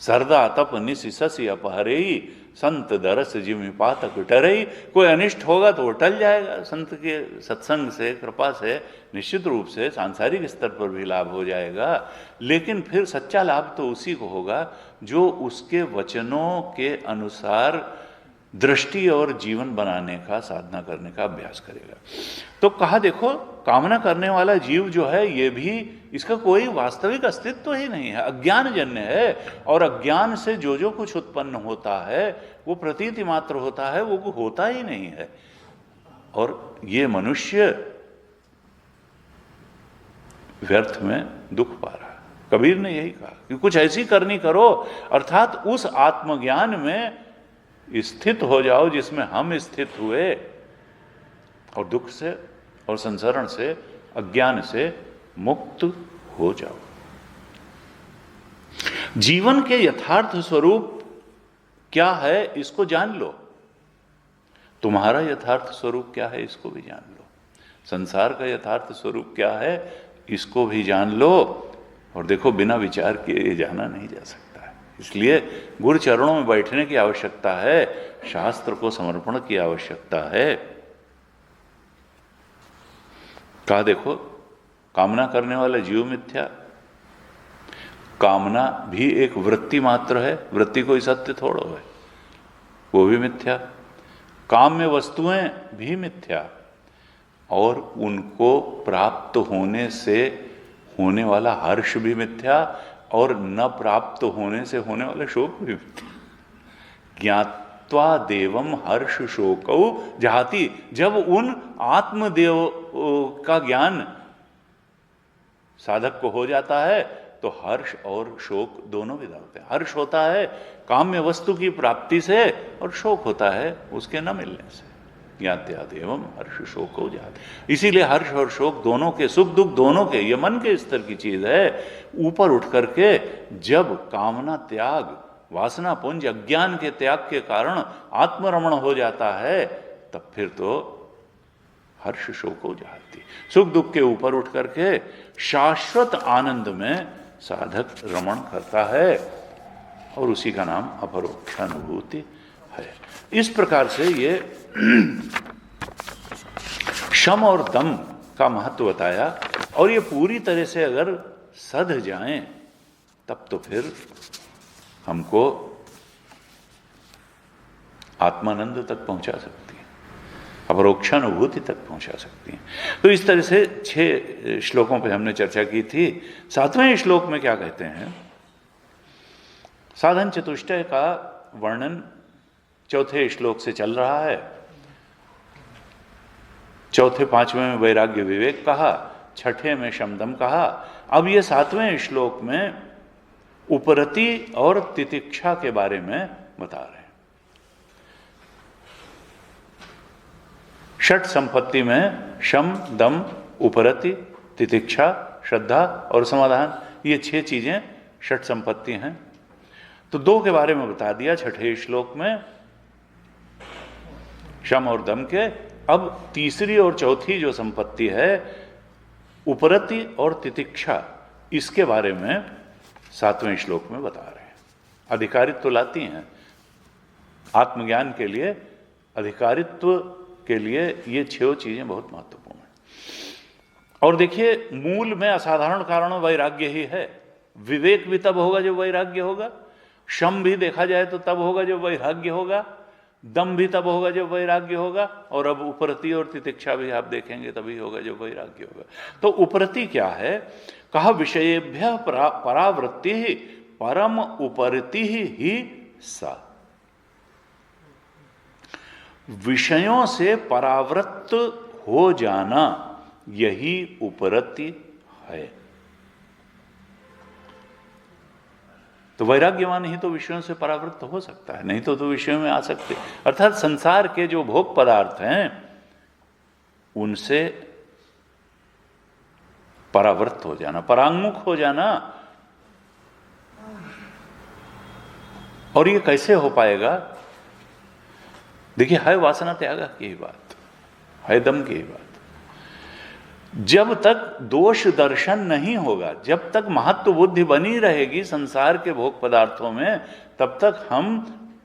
Speaker 1: सरदा तप निशि अपहरेई, संत दरस जिमि पातक टरई। कोई अनिष्ट होगा तो वो टल जाएगा, संत के सत्संग से, कृपा से निश्चित रूप से सांसारिक स्तर पर भी लाभ हो जाएगा। लेकिन फिर सच्चा लाभ तो उसी को होगा जो उसके वचनों के अनुसार दृष्टि और जीवन बनाने का, साधना करने का अभ्यास करेगा। तो कहा देखो, कामना करने वाला जीव जो है ये भी, इसका कोई वास्तविक अस्तित्व ही नहीं है, अज्ञान जन्य है। और अज्ञान से जो जो कुछ उत्पन्न होता है वो प्रतीति मात्र होता है, वो होता ही नहीं है। और ये मनुष्य व्यर्थ में दुख पा रहा है। कबीर ने यही कहा कि कुछ ऐसी करनी करो, अर्थात उस आत्मज्ञान में स्थित हो जाओ जिसमें हम स्थित हुए, और दुख से और संसरण से, अज्ञान से मुक्त हो जाओ। जीवन के यथार्थ स्वरूप क्या है इसको जान लो। तुम्हारा यथार्थ स्वरूप क्या है इसको भी जान लो। संसार का यथार्थ स्वरूप क्या है इसको भी जान लो। और देखो, बिना विचार किए जाना नहीं जा सकता। इसलिए गुरु चरणों में बैठने की आवश्यकता है, शास्त्र को समर्पण की आवश्यकता है। कहा देखो, कामना करने वाला जीव मिथ्या। कामना भी एक वृत्ति मात्र है, वृत्ति कोई सत्य थोड़ो है, वो भी मिथ्या। काम्य वस्तुएं भी मिथ्या, और उनको प्राप्त होने से होने वाला हर्ष भी मिथ्या, और न प्राप्त होने से होने वाला शोक भी मिथ्या। ज्ञात्वा देवम हर्ष शोकौ जहाति। जब उन आत्मदेव का ज्ञान साधक को हो जाता है तो हर्ष और शोक दोनों विदा होते हैं। हर्ष होता है काम्य वस्तु की प्राप्ति से, और शोक होता है उसके न मिलने से। ज्ञात्या देवम हर्ष शोको जाति। इसीलिए हर्ष और शोक दोनों के, सुख दुख दोनों के, ये मन के स्तर की चीज है। ऊपर उठ करके जब कामना त्याग, वासना पुंज, अज्ञान के त्याग के कारण आत्मरमण हो जाता है, तब फिर तो हर्ष शोक हो जाती। सुख दुख के ऊपर उठ करके शाश्वत आनंद में साधक रमण करता है, और उसी का नाम अपरोक्षानुभूति है। इस प्रकार से ये शम और दम का महत्व बताया। और ये पूरी तरह से अगर सध जाएं तब तो फिर हमको आत्मानंद तक पहुंचा सकती है, अपरोक्षानुभूति तक पहुंचा सकती है। तो इस तरह से 6 श्लोकों पे हमने चर्चा की थी। 7वें श्लोक में क्या कहते हैं? साधन चतुष्टय का वर्णन 4थे श्लोक से चल रहा है। 4थे 5वें में वैराग्य विवेक कहा, 6ठे में शमदम कहा। अब ये 7वें श्लोक में उपरति और तितिक्षा के बारे में बता रहे हैं। षट संपत्ति में शम, दम, उपरति, तितिक्षा, श्रद्धा और समाधान, ये 6 चीजें षट संपत्ति हैं। तो 2 के बारे में बता दिया 6ठे श्लोक में, शम और दम के। अब तीसरी और चौथी जो संपत्ति है, उपरति और तितिक्षा, इसके बारे में 7वें श्लोक में बता रहे हैं। अधिकारित्व लाती हैं आत्मज्ञान के लिए। अधिकारित्व के लिए ये 6 चीजें बहुत महत्वपूर्ण हैं। और देखिए, मूल में असाधारण कारण वैराग्य ही है। विवेक भी तब होगा जब वैराग्य होगा, शम भी देखा जाए तो तब होगा जब वैराग्य होगा, दम भी तब होगा जब वैराग्य होगा, और अब उपरति और तितिक्षा भी आप देखेंगे तभी होगा जब वैराग्य होगा। तो उपरति क्या है? कहा विषयेभ्य परावृत्ति ही परम उपरति ही सा। विषयों से परावृत्त हो जाना यही उपरति है। तो वैराग्यवान ही तो विषयों से परावृत्त हो सकता है, नहीं तो विषयों में आ सकते। अर्थात संसार के जो भोग पदार्थ हैं उनसे परावृत्त हो जाना, परांगमुख हो जाना। और ये कैसे हो पाएगा? देखिए, है वासना त्याग की ही बात, है दम की ही बात। जब तक दोष दर्शन नहीं होगा, जब तक महत्व बुद्धि बनी रहेगी संसार के भोग पदार्थों में, तब तक हम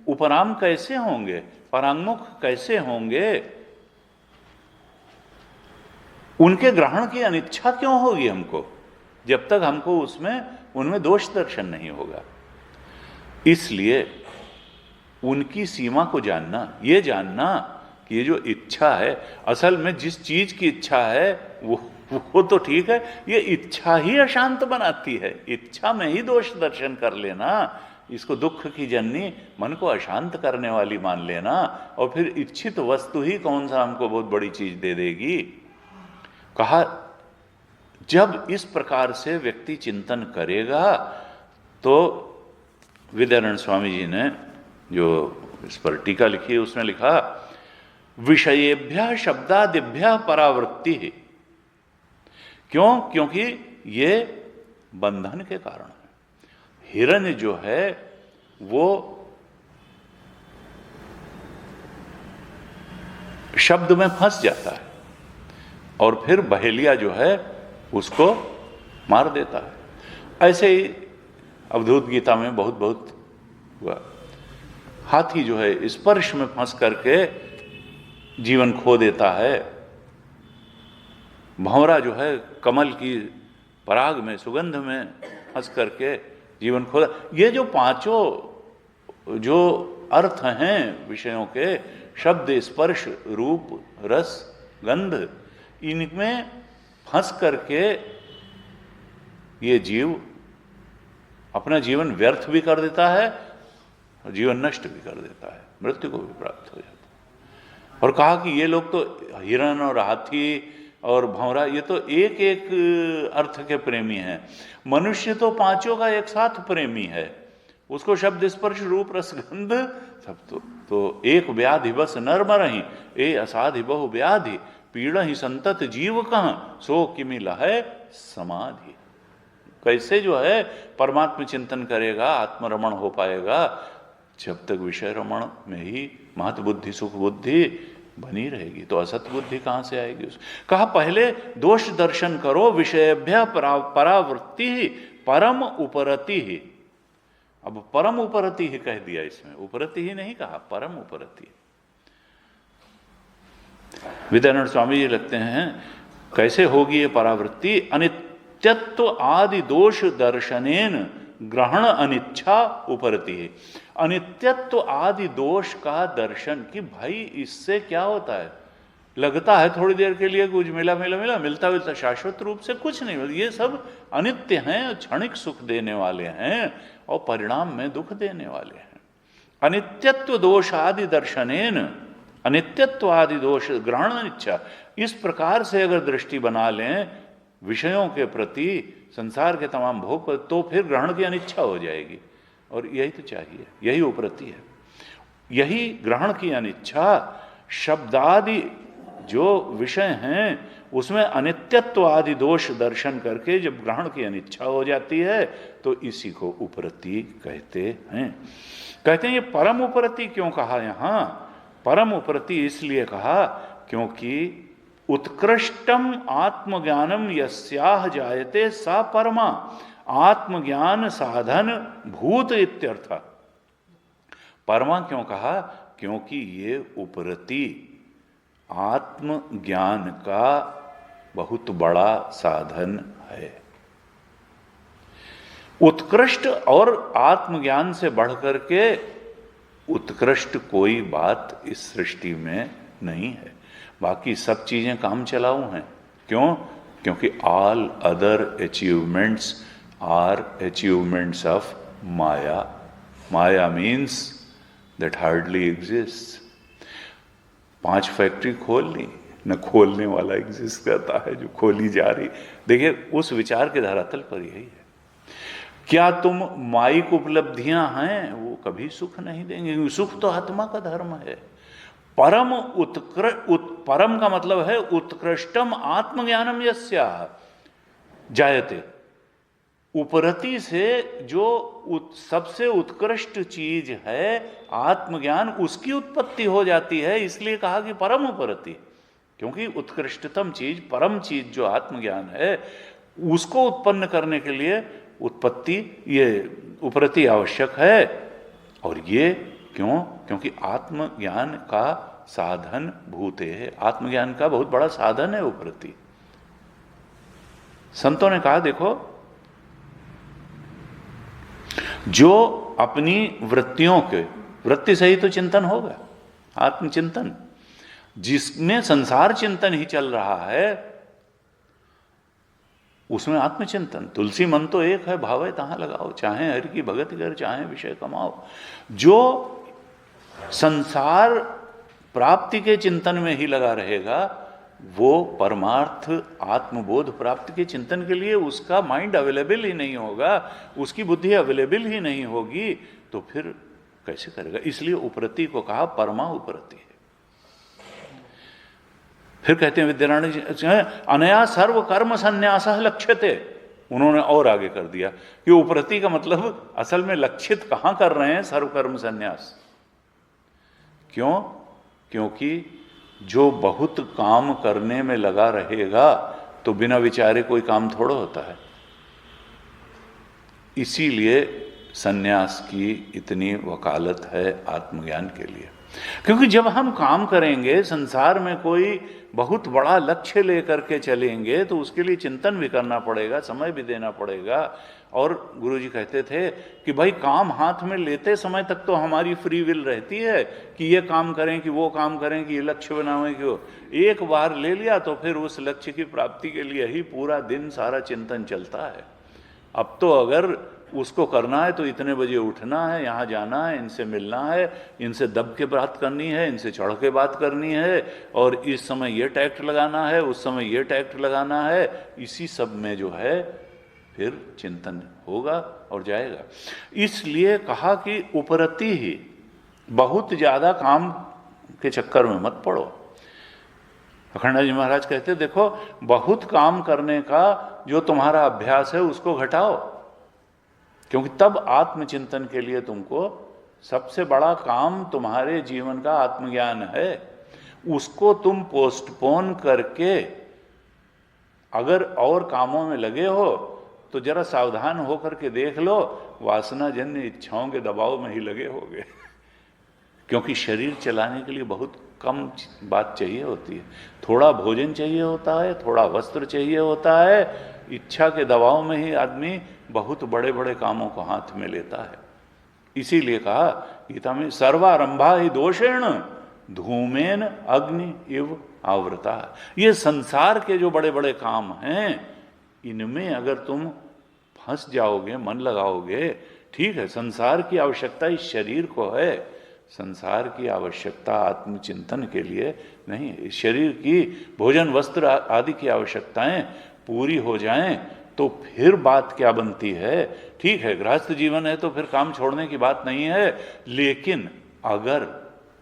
Speaker 1: उपराम कैसे होंगे, परांगमुख कैसे होंगे? उनके ग्रहण की अनिच्छा क्यों होगी हमको, जब तक हमको उनमें दोष दर्शन नहीं होगा। इसलिए उनकी सीमा को जानना, ये जानना कि ये जो इच्छा है, असल में जिस चीज की इच्छा है वो तो ठीक है, ये इच्छा ही अशांत बनाती है। इच्छा में ही दोष दर्शन कर लेना, इसको दुख की जननी, मन को अशांत करने वाली मान लेना, और फिर इच्छित वस्तु ही कौन सा हमको बहुत बड़ी चीज दे देगी। कहा जब इस प्रकार से व्यक्ति चिंतन करेगा तो विद्यानंद स्वामी जी ने जो इस पर टीका लिखी है उसमें लिखा, विषयेभ्यः शब्दादिभ्यः परावृत्ति है। क्यों? क्योंकि ये बंधन के कारण है। हिरण्य जो है वो शब्द में फंस जाता है और फिर बहेलिया जो है उसको मार देता है। ऐसे ही अवधूत गीता में बहुत हुआ। हाथी जो है स्पर्श में फंस करके जीवन खो देता है, भंवरा जो है कमल की पराग में, सुगंध में फंस करके जीवन खो। ये जो पांचों जो अर्थ हैं विषयों के, शब्द, स्पर्श, रूप, रस, गंध, इनमें फंस करके ये जीव अपना जीवन व्यर्थ भी कर देता है और जीवन नष्ट भी कर देता है, मृत्यु को भी प्राप्त हो जाता है। और कहा कि ये लोग तो हिरण और हाथी और भंवरा, ये तो एक एक अर्थ के प्रेमी हैं। मनुष्य तो पांचों का एक साथ प्रेमी है, उसको शब्द, स्पर्श, रूप, रस, गंध सब तो एक व्याधि बस नर मरहि, ए असाधि बहु व्याधि, पीड़ा ही संतत जीव कहाँ, सो किमि लहै समाधि। कैसे जो है परमात्मा चिंतन करेगा, आत्मरमण हो पाएगा, जब तक विषय रमण में ही महत बुद्धि, सुख बुद्धि बनी रहेगी, तो असत बुद्धि कहां से आएगी? कहा पहले दोष दर्शन करो, विषयभ्य परावृत्ति ही परम उपरति ही। अब परम उपरति ही कह दिया, इसमें उपरति ही नहीं कहा, परम उपरति। विद्यानंद स्वामी जी लगते हैं कैसे होगी ये परावृत्ति? अनित्यत्व आदि दोष दर्शनेन ग्रहण अनिच्छा उपरति है। अनित्यत्व आदि दोष का दर्शन कि भाई इससे क्या होता है, लगता है थोड़ी देर के लिए कुछ मिला, मिलता शाश्वत रूप से कुछ नहीं मिलता। ये सब अनित्य हैं, क्षणिक सुख देने वाले हैं और परिणाम में दुख देने वाले हैं। अनित्यत्व दोष आदि दर्शनेन, अनित्यत्व आदि दोष ग्रहण अनिच्छा, इस प्रकार से अगर दृष्टि बना लें विषयों के प्रति, संसार के तमाम भोग पर, तो फिर ग्रहण की अनिच्छा हो जाएगी। और यही तो चाहिए, यही उपरति है, यही ग्रहण की अनिच्छा। शब्दादि जो विषय हैं उसमें अनित्यत्व आदि दोष दर्शन करके जब ग्रहण की अनिच्छा हो जाती है तो इसी को उपरति कहते हैं। कहते हैं ये परम उपरति क्यों कहा? यहां परम उपरति इसलिए कहा क्योंकि उत्कृष्टम आत्मज्ञानम यस्याह जायते सा परमा, आत्मज्ञान साधन भूत इत्यर्थ। परमा क्यों कहा? क्योंकि ये उपरति आत्मज्ञान का बहुत बड़ा साधन है। उत्कृष्ट और आत्मज्ञान से बढ़कर के उत्कृष्ट कोई बात इस सृष्टि में नहीं है। बाकी सब चीजें काम चलाऊ हैं। क्यों? क्योंकि all other achievements are achievements of maya. Maya means that hardly exist. 5 factory खोल ली, न खोलने वाला एग्जिस्ट करता है, जो खोली जा रही। देखिए उस विचार के धरातल पर यही है। क्या तुम माइक उपलब्धियां हैं वो कभी सुख नहीं देंगे, सुख तो आत्मा का धर्म है। परम परम का मतलब है उत्कृष्टम आत्मज्ञानम यस्याह जायते। उपरति से जो सबसे उत्कृष्ट चीज है आत्मज्ञान, उसकी उत्पत्ति हो जाती है। इसलिए कहा कि परम उपरति, क्योंकि उत्कृष्टतम चीज, परम चीज जो आत्मज्ञान है, उसको उत्पन्न करने के लिए उत्पत्ति, ये उपरति आवश्यक है। और ये क्यों? क्योंकि आत्मज्ञान का साधन भूते है, आत्मज्ञान का बहुत बड़ा साधन है उपरति। संतों ने कहा देखो, जो अपनी वृत्तियों के, वृत्ति से ही तो चिंतन होगा, आत्मचिंतन, जिसमें संसार चिंतन ही चल रहा है उसमें आत्मचिंतन। तुलसी मन तो एक है, भावे तहां लगाओ, चाहे हरि की भगत कर, चाहे विषय कमाओ। जो संसार प्राप्ति के चिंतन में ही लगा रहेगा, वो परमार्थ आत्मबोध प्राप्ति के चिंतन के लिए उसका माइंड अवेलेबल ही नहीं होगा, उसकी बुद्धि अवेलेबल ही नहीं होगी, तो फिर कैसे करेगा? इसलिए उपरति को कहा परमा उपरति है। फिर कहते हैं विद्यारायण जी, अनया सर्व कर्म संन्यास लक्ष्यते। उन्होंने और आगे कर दिया कि उपरति का मतलब असल में लक्षित कहां कर रहे हैं? सर्व कर्म संन्यास। क्यों? क्योंकि जो बहुत काम करने में लगा रहेगा तो बिना विचारे कोई काम थोड़ा होता है। इसीलिए सन्यास की इतनी वकालत है आत्मज्ञान के लिए। क्योंकि जब हम काम करेंगे, संसार में कोई बहुत बड़ा लक्ष्य लेकर के चलेंगे, तो उसके लिए चिंतन भी करना पड़ेगा, समय भी देना पड़ेगा। और गुरुजी कहते थे कि भाई काम हाथ में लेते समय तक तो हमारी फ्री विल रहती है कि ये काम करें कि वो काम करें, कि ये लक्ष्य बनावें कि वो। एक बार ले लिया तो फिर उस लक्ष्य की प्राप्ति के लिए ही पूरा दिन सारा चिंतन चलता है। अब तो अगर उसको करना है तो इतने बजे उठना है, यहाँ जाना है, इनसे मिलना है, इनसे दब के बात करनी है, इनसे चढ़ के बात करनी है, और इस समय ये टैक्ट लगाना है, उस समय ये टैक्ट लगाना है। इसी सब में जो है फिर चिंतन होगा और जाएगा। इसलिए कहा कि उपरति ही, बहुत ज्यादा काम के चक्कर में मत पड़ो। अखंडानंद जी महाराज कहते देखो, बहुत काम करने का जो तुम्हारा अभ्यास है उसको घटाओ, क्योंकि तब आत्मचिंतन के लिए तुमको सबसे बड़ा काम तुम्हारे जीवन का आत्मज्ञान है। उसको तुम पोस्टपोन करके अगर और कामों में लगे हो तो जरा सावधान होकर के देख लो, वासनाजन्य इच्छाओं के दबाव में ही लगे होगे। क्योंकि शरीर चलाने के लिए बहुत कम बात चाहिए होती है। थोड़ा भोजन चाहिए होता है, थोड़ा वस्त्र चाहिए होता है, इच्छा के दबाव में ही आदमी बहुत बड़े बड़े कामों को हाथ में लेता है। इसीलिए कहा गीता में, सर्वारंभा ही दोषेण धूमेन अग्नि इव आवृता। ये संसार के जो बड़े बड़े काम हैं, इनमें अगर तुम फंस जाओगे, मन लगाओगे, ठीक है, संसार की आवश्यकता इस शरीर को है, संसार की आवश्यकता आत्मचिंतन के लिए नहीं है। इस शरीर की भोजन वस्त्र आदि की आवश्यकताएं पूरी हो जाएं तो फिर बात क्या बनती है? ठीक है, गृहस्थ जीवन है तो फिर काम छोड़ने की बात नहीं है, लेकिन अगर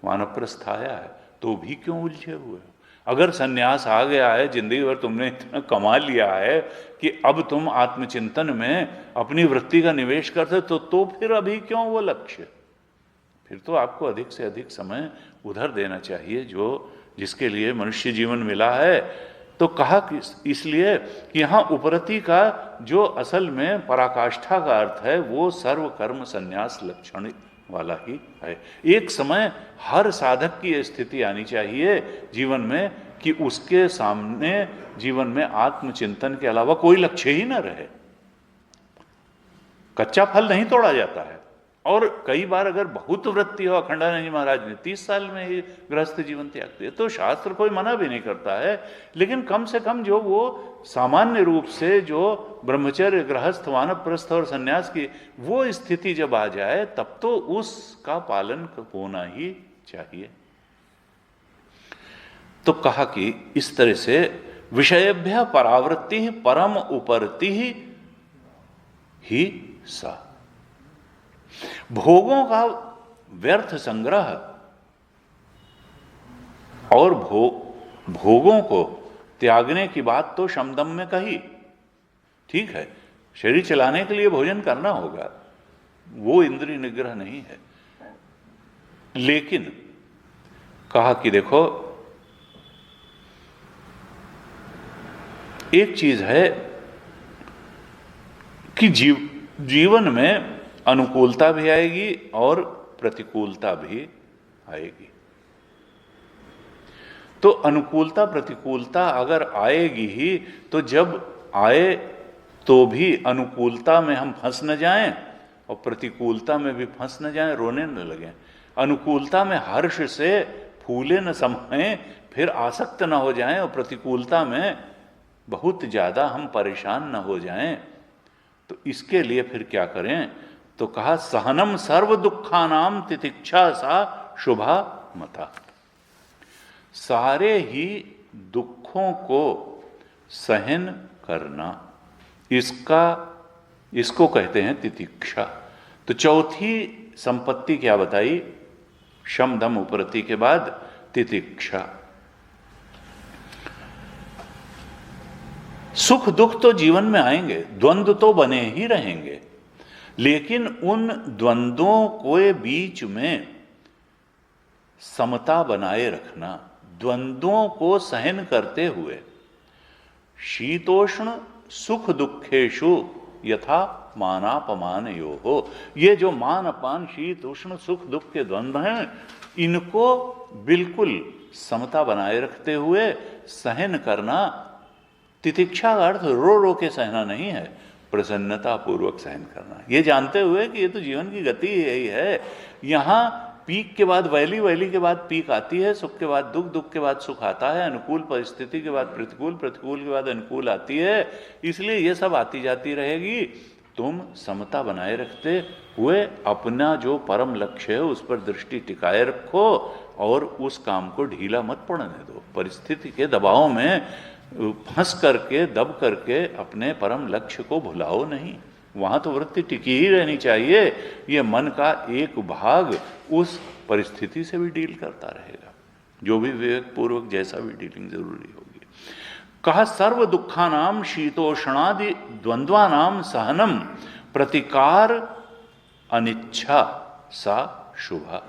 Speaker 1: वानप्रस्थ आया है तो भी क्यों उलझे हुए हो? अगर सन्यास आ गया है, जिंदगी भर तुमने इतना कमा लिया है कि अब तुम आत्मचिंतन में अपनी वृत्ति का निवेश करते, तो फिर अभी क्यों वो लक्ष्य? फिर तो आपको अधिक से अधिक समय उधर देना चाहिए जो जिसके लिए मनुष्य जीवन मिला है। तो कहा कि इसलिए कि यहाँ उपरति का जो असल में पराकाष्ठा का अर्थ है वो सर्व कर्म संन्यास लक्षण वाला ही है। एक समय हर साधक की यह स्थिति आनी चाहिए जीवन में कि उसके सामने जीवन में आत्मचिंतन के अलावा कोई लक्ष्य ही न रहे। कच्चा फल नहीं तोड़ा जाता है। और कई बार अगर बहुत वृत्ति हो, अखंडानंद जी महाराज ने 30 साल में ही गृहस्थ जीवन त्याग दिया, तो शास्त्र कोई मना भी नहीं करता है, लेकिन कम से कम जो वो सामान्य रूप से जो ब्रह्मचर्य, गृहस्थ, वानप्रस्थ और सन्यास की वो स्थिति जब आ जाए तब तो उसका पालन होना ही चाहिए। तो कहा कि इस तरह से विषयभ्य परावृत्ति परम उपरति ही सा, भोगों का व्यर्थ संग्रह और भोगों को त्यागने की बात तो शमदम में कही, ठीक है, शरीर चलाने के लिए भोजन करना होगा, वो इंद्रिय निग्रह नहीं है। लेकिन कहा कि देखो एक चीज है कि जीवन में अनुकूलता भी आएगी और प्रतिकूलता भी आएगी। तो अनुकूलता प्रतिकूलता अगर आएगी ही, तो जब आए तो भी अनुकूलता में हम फंस न जाएं और प्रतिकूलता में भी फंस न जाएं, रोने न लगें। अनुकूलता में हर्ष से फूले न समाएं, फिर आसक्त न हो जाएं, और प्रतिकूलता में बहुत ज्यादा हम परेशान न हो जाएं। तो इसके लिए फिर क्या करें? तो कहा सहनम सर्व दुखानाम तितिक्षा सा शुभा मता, सारे ही दुखों को सहन करना, इसको कहते हैं तितिक्षा। तो चौथी संपत्ति क्या बताई? शम दम उपरति के बाद तितिक्षा। सुख दुख तो जीवन में आएंगे, द्वंद्व तो बने ही रहेंगे, लेकिन उन द्वंद्वों के बीच में समता बनाए रखना, द्वंद्वों को सहन करते हुए शीतोष्ण सुख दुखेशु यथा मानापमान यो हो, ये जो मान अपान शीत उष्ण सुख दुख के द्वंद्व हैं, इनको बिल्कुल समता बनाए रखते हुए सहन करना। तितिक्षा का अर्थ रो रो के सहना नहीं है, प्रसन्नता पूर्वक सहन करना, ये जानते हुए कि ये तो जीवन की गति यही है। यहां पीक के बाद वैली, वैली के बाद पीक आती है, सुख के बाद दुख, दुख के बाद सुख आता है, अनुकूल परिस्थिति के बाद प्रतिकूल, प्रतिकूल के बाद अनुकूल आती है। इसलिए ये सब आती जाती रहेगी। तुम समता बनाए रखते हुए अपना जो परम लक्ष्य है उस पर दृष्टि टिकाए रखो और उस काम को ढीला मत पड़ने दो। परिस्थिति के दबाव में फंस करके, दब करके अपने परम लक्ष्य को भुलाओ नहीं, वहां तो वृत्ति टिकी ही रहनी चाहिए। ये मन का एक भाग उस परिस्थिति से भी डील करता रहेगा, जो भी विवेक पूर्वक जैसा भी डीलिंग जरूरी होगी। कहा सर्व दुखानाम शीतोष्णादि द्वंद्वानाम सहनम प्रतिकार अनिच्छा सा शुभा।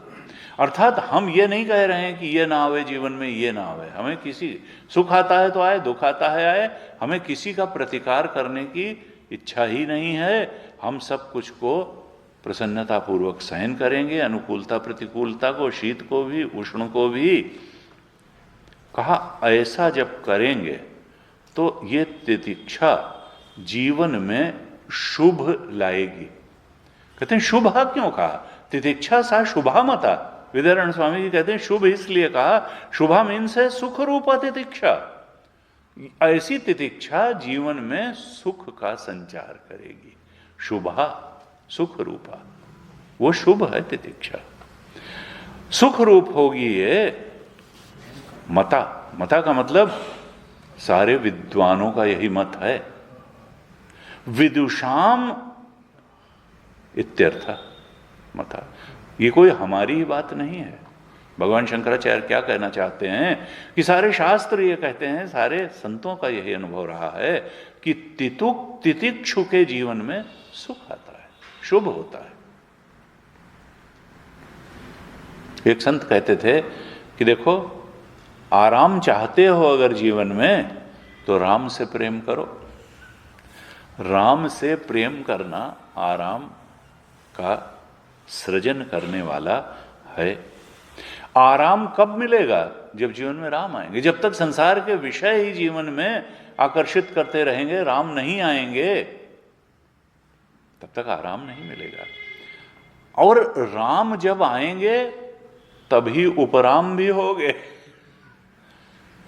Speaker 1: अर्थात हम ये नहीं कह रहे हैं कि ये ना आवे जीवन में, ये ना आवे, हमें किसी सुख आता है तो आए, दुख आता है आए, हमें किसी का प्रतिकार करने की इच्छा ही नहीं है। हम सब कुछ को प्रसन्नता पूर्वक सहन करेंगे, अनुकूलता प्रतिकूलता को, शीत को भी उष्ण को भी। कहा ऐसा जब करेंगे तो ये तितिक्षा जीवन में शुभ लाएगी। कहते हैं शुभ क्यों कहा? तितिक्षा सा शुभा मता। विद्यारण्य स्वामी जी कहते हैं शुभ इसलिए कहा, शुभा मीन्स है सुख रूपा तितिक्षा। ऐसी तितिक्षा जीवन में सुख का संचार करेगी। शुभा सुख रूपा, वो शुभ है तितिक्षा, सुख रूप होगी ये मता। मता का मतलब सारे विद्वानों का यही मत है, विदुषाम इत्यर्थ मता। ये कोई हमारी ही बात नहीं है। भगवान शंकराचार्य क्या कहना चाहते हैं कि सारे शास्त्र ये कहते हैं, सारे संतों का यही अनुभव रहा है कि तितिक्षु के जीवन में सुख आता है, शुभ होता है। एक संत कहते थे कि देखो, आराम चाहते हो अगर जीवन में तो राम से प्रेम करो। राम से प्रेम करना आराम का सृजन करने वाला है। आराम कब मिलेगा? जब जीवन में राम आएंगे। जब तक संसार के विषय ही जीवन में आकर्षित करते रहेंगे, राम नहीं आएंगे, तब तक आराम नहीं मिलेगा। और राम जब आएंगे तभी उपराम भी होगे।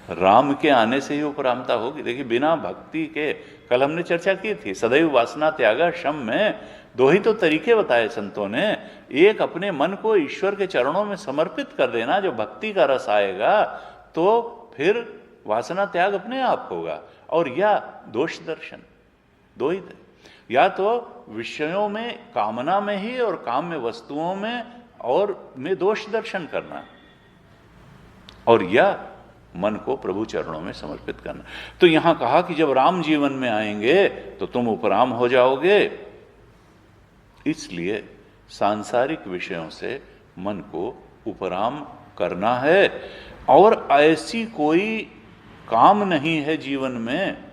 Speaker 1: राम के आने से ही उपरामता होगी। देखिए, बिना भक्ति के, कल हमने चर्चा की थी, सदैव वासना त्यागा शम में दो ही तो तरीके बताए संतों ने। एक अपने मन को ईश्वर के चरणों में समर्पित कर देना, जो भक्ति का रस आएगा तो फिर वासना त्याग अपने आप होगा, और या दोष दर्शन, दो ही थे। या तो विषयों में, कामना में ही और काम में वस्तुओं में और में दोष दर्शन करना, और या मन को प्रभु चरणों में समर्पित करना। तो यहां कहा कि जब राम जीवन में आएंगे तो तुम उपराम हो जाओगे, इसलिए सांसारिक विषयों से मन को उपराम करना है। और ऐसी कोई काम नहीं है जीवन में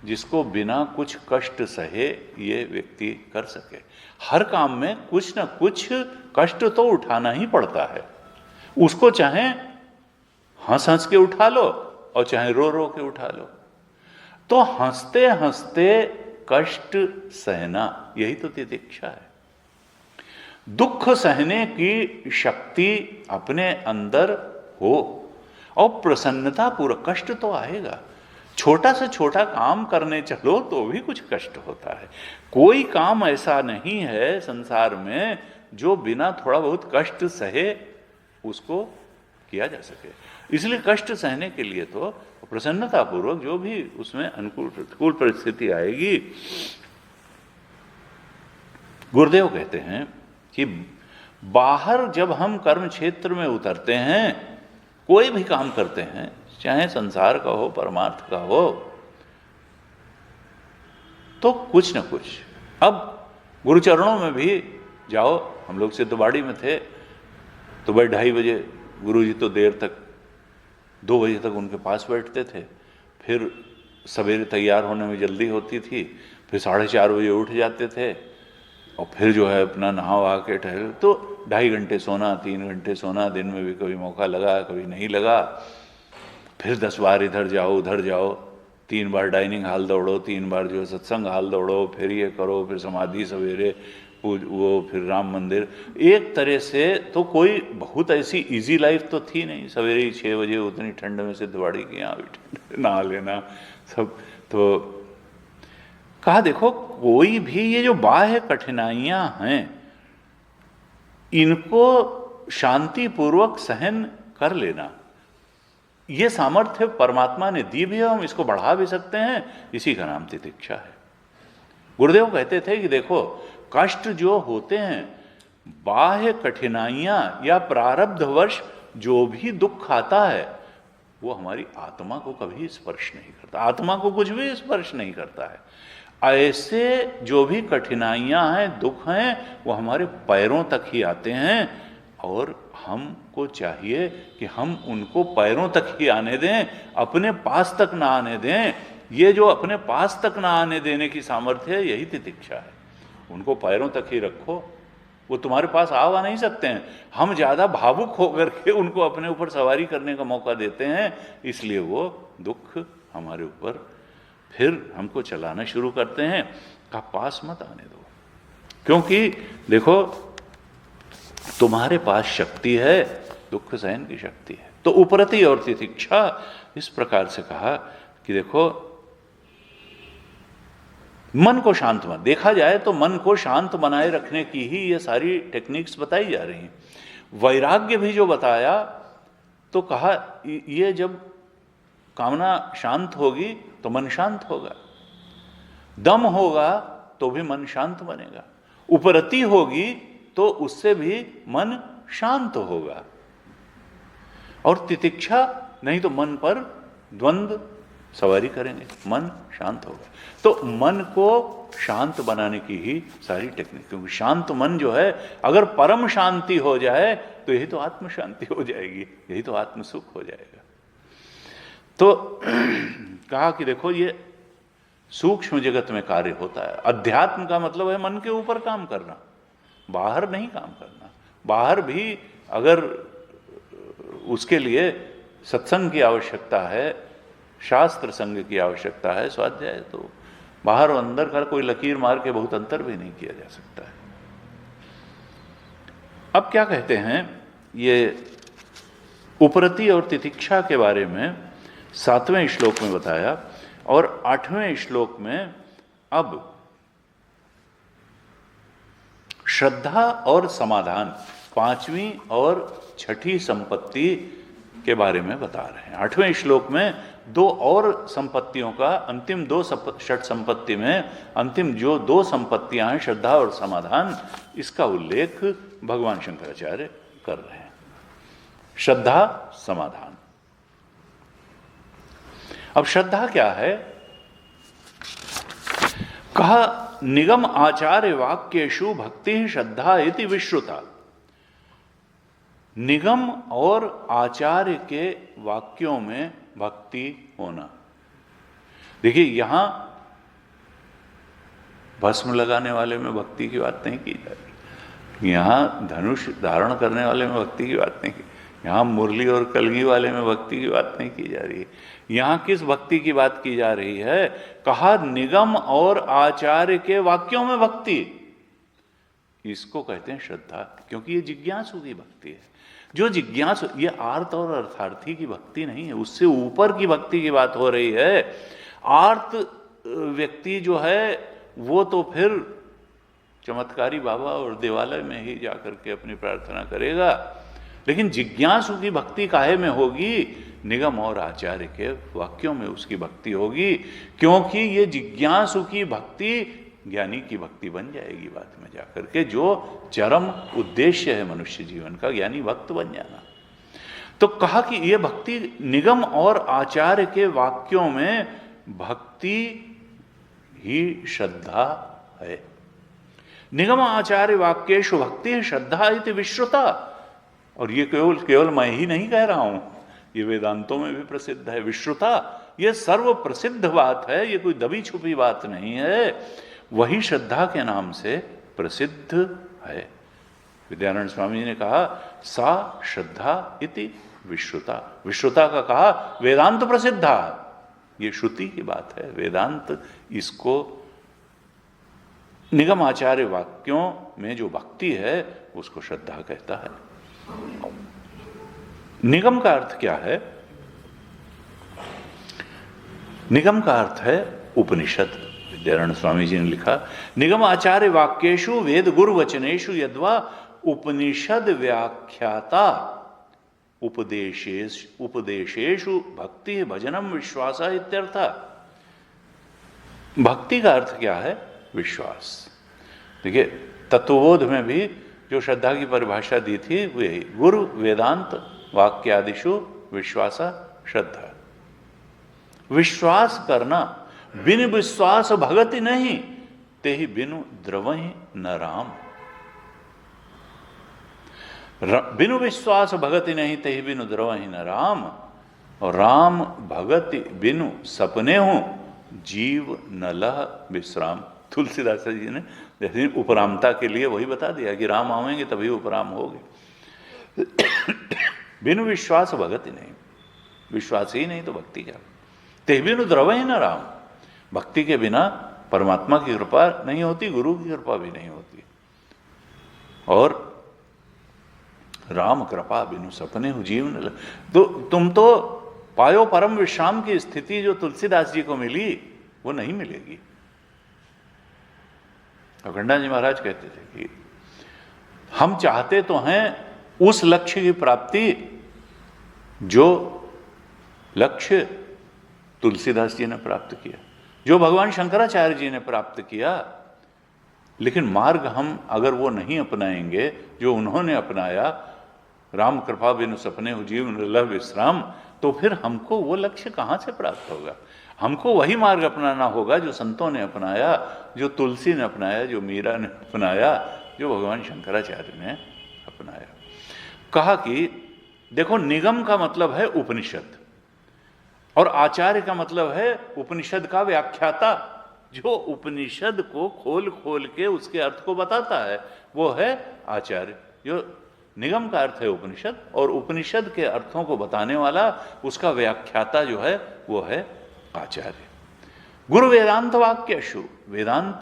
Speaker 1: जिसको बिना कुछ कष्ट सहे ये व्यक्ति कर सके। हर काम में कुछ ना कुछ कष्ट तो उठाना ही पड़ता है, उसको चाहे हंस हंस के उठा लो और चाहे रो रो के उठा लो। तो हंसते हंसते कष्ट सहना, यही तो तितिक्षा है। दुख सहने की शक्ति अपने अंदर हो और प्रसन्नता पूर्वक, कष्ट तो आएगा। छोटा से छोटा काम करने चलो तो भी कुछ कष्ट होता है। कोई काम ऐसा नहीं है संसार में जो बिना थोड़ा बहुत कष्ट सहे उसको किया जा सके। इसलिए कष्ट सहने के लिए तो प्रसन्नता पूर्वक जो भी उसमें अनुकूल प्रतिकूल परिस्थिति आएगी। गुरुदेव कहते हैं कि बाहर जब हम कर्म क्षेत्र में उतरते हैं, कोई भी काम करते हैं, चाहे संसार का हो परमार्थ का हो, तो कुछ न कुछ, अब गुरुचरणों में भी जाओ, हम लोग सिद्धवाड़ी में थे तो भाई 2:30 बजे गुरुजी तो देर तक 2 बजे तक उनके पास बैठते थे, फिर सवेरे तैयार होने में जल्दी होती थी, फिर 4:30 बजे उठ जाते थे और फिर जो है अपना नहा वहा के टहल, तो 2.5 घंटे सोना, 3 घंटे सोना, दिन में भी कभी मौका लगा कभी नहीं लगा। फिर 10 बार इधर जाओ उधर जाओ, 3 बार डाइनिंग हॉल दौड़ो, 3 बार जो है सत्संग हॉल दौड़ो, फिर ये करो, फिर समाधि सवेरे वो, फिर राम मंदिर। एक तरह से तो कोई बहुत ऐसी इजी लाइफ तो थी नहीं। सवेरे ही 6 बजे उतनी ठंड में सिद्धवाड़ी की यहाँ भी नहा लेना सब। तो कहा देखो, कोई भी ये जो बाह्य कठिनाइयां हैं इनको शांति पूर्वक सहन कर लेना, ये सामर्थ्य परमात्मा ने दी भी है, हम इसको बढ़ा भी सकते हैं। इसी का नाम तितिक्षा है। गुरुदेव कहते थे कि देखो, कष्ट जो होते हैं, बाह्य कठिनाइयां या प्रारब्धवश जो भी दुख आता है, वो हमारी आत्मा को कभी स्पर्श नहीं करता, आत्मा को कुछ भी स्पर्श नहीं करता है। ऐसे जो भी कठिनाइयां हैं, दुख हैं, वो हमारे पैरों तक ही आते हैं, और हमको चाहिए कि हम उनको पैरों तक ही आने दें, अपने पास तक ना आने दें। ये जो अपने पास तक ना आने देने की सामर्थ्य है, यही तितिक्षा है। उनको पैरों तक ही रखो, वो तुम्हारे पास आ नहीं सकते हैं। हम ज़्यादा भावुक होकर के उनको अपने ऊपर सवारी करने का मौका देते हैं, इसलिए वो दुख हमारे ऊपर फिर हमको चलाना शुरू करते हैं। का पास मत आने दो, क्योंकि देखो तुम्हारे पास शक्ति है, दुख सहन की शक्ति है। तो उपरति और तितिक्षा इस प्रकार से कहा कि देखो, मन को शांत मन, देखा जाए तो मन को शांत बनाए रखने की ही ये सारी टेक्निक्स बताई जा रही हैं। वैराग्य भी जो बताया, तो कहा ये जब कामना शांत होगी तो मन शांत होगा, दम होगा तो भी मन शांत बनेगा, उपरति होगी तो उससे भी मन शांत होगा, और तितिक्षा नहीं तो मन पर द्वंद्व सवारी करेंगे, मन शांत होगा। तो मन को शांत बनाने की ही सारी टेक्निक, क्योंकि शांत मन जो है, अगर परम शांति हो जाए तो यही तो आत्म शांति हो जाएगी, यही तो आत्म सुख हो जाएगा। तो कहा कि देखो, ये सूक्ष्म जगत में कार्य होता है। अध्यात्म का मतलब है मन के ऊपर काम करना, बाहर नहीं काम करना। बाहर भी अगर उसके लिए सत्संग की आवश्यकता है, शास्त्र संग की आवश्यकता है, स्वाध्याय, तो बाहर और अंदर का कोई लकीर मार के बहुत अंतर भी नहीं किया जा सकता है। अब क्या कहते हैं, ये उपरति और तितिक्षा के बारे में 7वें श्लोक में बताया, और 8वें श्लोक में अब श्रद्धा और समाधान, 5वीं और 6ठी संपत्ति के बारे में बता रहे हैं। 8वें श्लोक में दो और संपत्तियों का, अंतिम दो षट संपत्ति में अंतिम जो दो संपत्तियां हैं, श्रद्धा और समाधान, इसका उल्लेख भगवान शंकराचार्य कर रहे हैं। श्रद्धा, समाधान। अब श्रद्धा क्या है? कहा निगम आचार्य वाक्येषु भक्ति श्रद्धा इति विश्रुता। निगम और आचार्य के वाक्यों में भक्ति होना। देखिए, यहां भस्म लगाने वाले में भक्ति की बात नहीं की जा रही, यहां धनुष धारण करने वाले में भक्ति की बात नहीं की, यहां मुरली और कलगी वाले में भक्ति की बात नहीं की जा रही है। यहां किस भक्ति की बात की जा रही है? कहा निगम और आचार्य के वाक्यों में भक्ति। इसको कहते हैं श्रद्धा, क्योंकि ये जिज्ञासु की भक्ति है। जो जिज्ञासु, ये आर्त और अर्थार्थी की भक्ति नहीं है, उससे ऊपर की भक्ति की बात हो रही है। आर्त व्यक्ति जो है वो तो फिर चमत्कारी बाबा और देवालय में ही जाकर के अपनी प्रार्थना करेगा, लेकिन जिज्ञासु की भक्ति काहे में होगी? निगम और आचार्य के वाक्यों में उसकी भक्ति होगी, क्योंकि ये जिज्ञासु की भक्ति ज्ञानी की भक्ति बन जाएगी बाद में जाकर के, जो चरम उद्देश्य है मनुष्य जीवन का, ज्ञानी भक्त बन जाना। तो कहा कि ये भक्ति निगम और आचार्य के वाक्यों में भक्ति ही श्रद्धा है। निगम आचार्य वाक्येषु भक्ति श्रद्धा इति विश्रुता। और ये केवल मैं ही नहीं कह रहा हूं, ये वेदांतों में भी प्रसिद्ध है। विश्रुता, ये सर्व प्रसिद्ध बात है, ये कोई दबी छुपी बात नहीं है। वही श्रद्धा के नाम से प्रसिद्ध है। विद्यानंद स्वामी जी ने कहा सा श्रद्धा इति विश्रुता। विश्रुता का कहा वेदांत प्रसिद्धा, ये श्रुति की बात है, वेदांत इसको निगम आचार्य वाक्यों में जो भक्ति है उसको श्रद्धा कहता है। निगम का अर्थ क्या है? निगम का अर्थ है उपनिषद। विद्यारण्य स्वामी जी ने लिखा निगम आचार्य वाक्येषु वेद गुरु वचनेषु यद्वा उपनिषद व्याख्याता उपदेशेषु भक्ति भजनम विश्वास इत्यर्थ। भक्ति का अर्थ क्या है? विश्वास। देखिए, तत्वबोध में भी जो श्रद्धा की परिभाषा दी थी वो यही, गुरु वेदांत वाक्यादिषु विश्वास श्रद्धा। विश्वास करना, बिन विश्वास भगति नहीं, तेहि बिनु द्रवहि न राम। बिनु विश्वास भगति नहीं, तेहि बिनु द्रवहि न राम। और राम भगति बिनु सपने हो, जीव न लह विश्राम। तुलसीदास जी ने जैसे उपरामता के लिए वही बता दिया कि राम आवेंगे तभी उपराम होगे। बिनु विश्वास भगति नहीं, विश्वास ही नहीं तो भक्ति क्या? ते बिनु द्रवहि न राम। भक्ति के बिना परमात्मा की कृपा नहीं होती, गुरु की कृपा भी नहीं होती। और राम कृपा बिनु सपने हो जीव न। तो तुम तो पायो परम विश्राम की स्थिति जो तुलसीदास जी को मिली वो नहीं मिलेगी। अखंडा जी महाराज कहते थे कि हम चाहते तो हैं उस लक्ष्य की प्राप्ति जो लक्ष्य तुलसीदास जी ने प्राप्त किया, जो भगवान शंकराचार्य जी ने प्राप्त किया, लेकिन मार्ग हम अगर वो नहीं अपनाएंगे जो उन्होंने अपनाया, राम कृपा बिनु सपने हो जीव निर्लह विश्राम, तो फिर हमको वो लक्ष्य कहाँ से प्राप्त होगा? हमको वही मार्ग अपनाना होगा जो संतों ने अपनाया, जो तुलसी ने अपनाया, जो मीरा ने अपनाया, जो भगवान शंकराचार्य ने अपनाया। कहा कि देखो, निगम का मतलब है उपनिषद और आचार्य का मतलब है उपनिषद का व्याख्याता, जो उपनिषद को खोल खोल के उसके अर्थ को बताता है वो है आचार्य। जो निगम का अर्थ है उपनिषद और उपनिषद के अर्थों को बताने वाला उसका व्याख्याता जो है वो है आचार्य। गुरु वेदांत वाक्येषु, वेदांत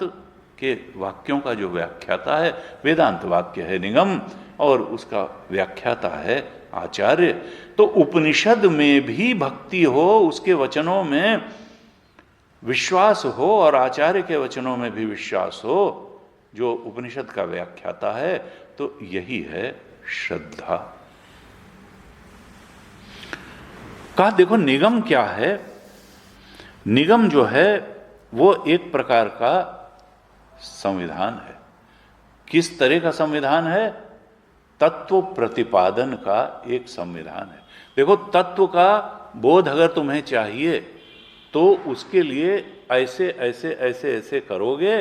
Speaker 1: के वाक्यों का जो व्याख्याता है, वेदांत वाक्य है निगम और उसका व्याख्याता है आचार्य। तो उपनिषद में भी भक्ति हो, उसके वचनों में विश्वास हो और आचार्य के वचनों में भी विश्वास हो, जो उपनिषद का व्याख्याता है, तो यही है श्रद्धा। कहा देखो निगम क्या है, निगम जो है वो एक प्रकार का संविधान है। किस तरह का संविधान है? तत्व प्रतिपादन का एक संविधान है। देखो तत्व का बोध अगर तुम्हें चाहिए तो उसके लिए ऐसे ऐसे ऐसे ऐसे करोगे,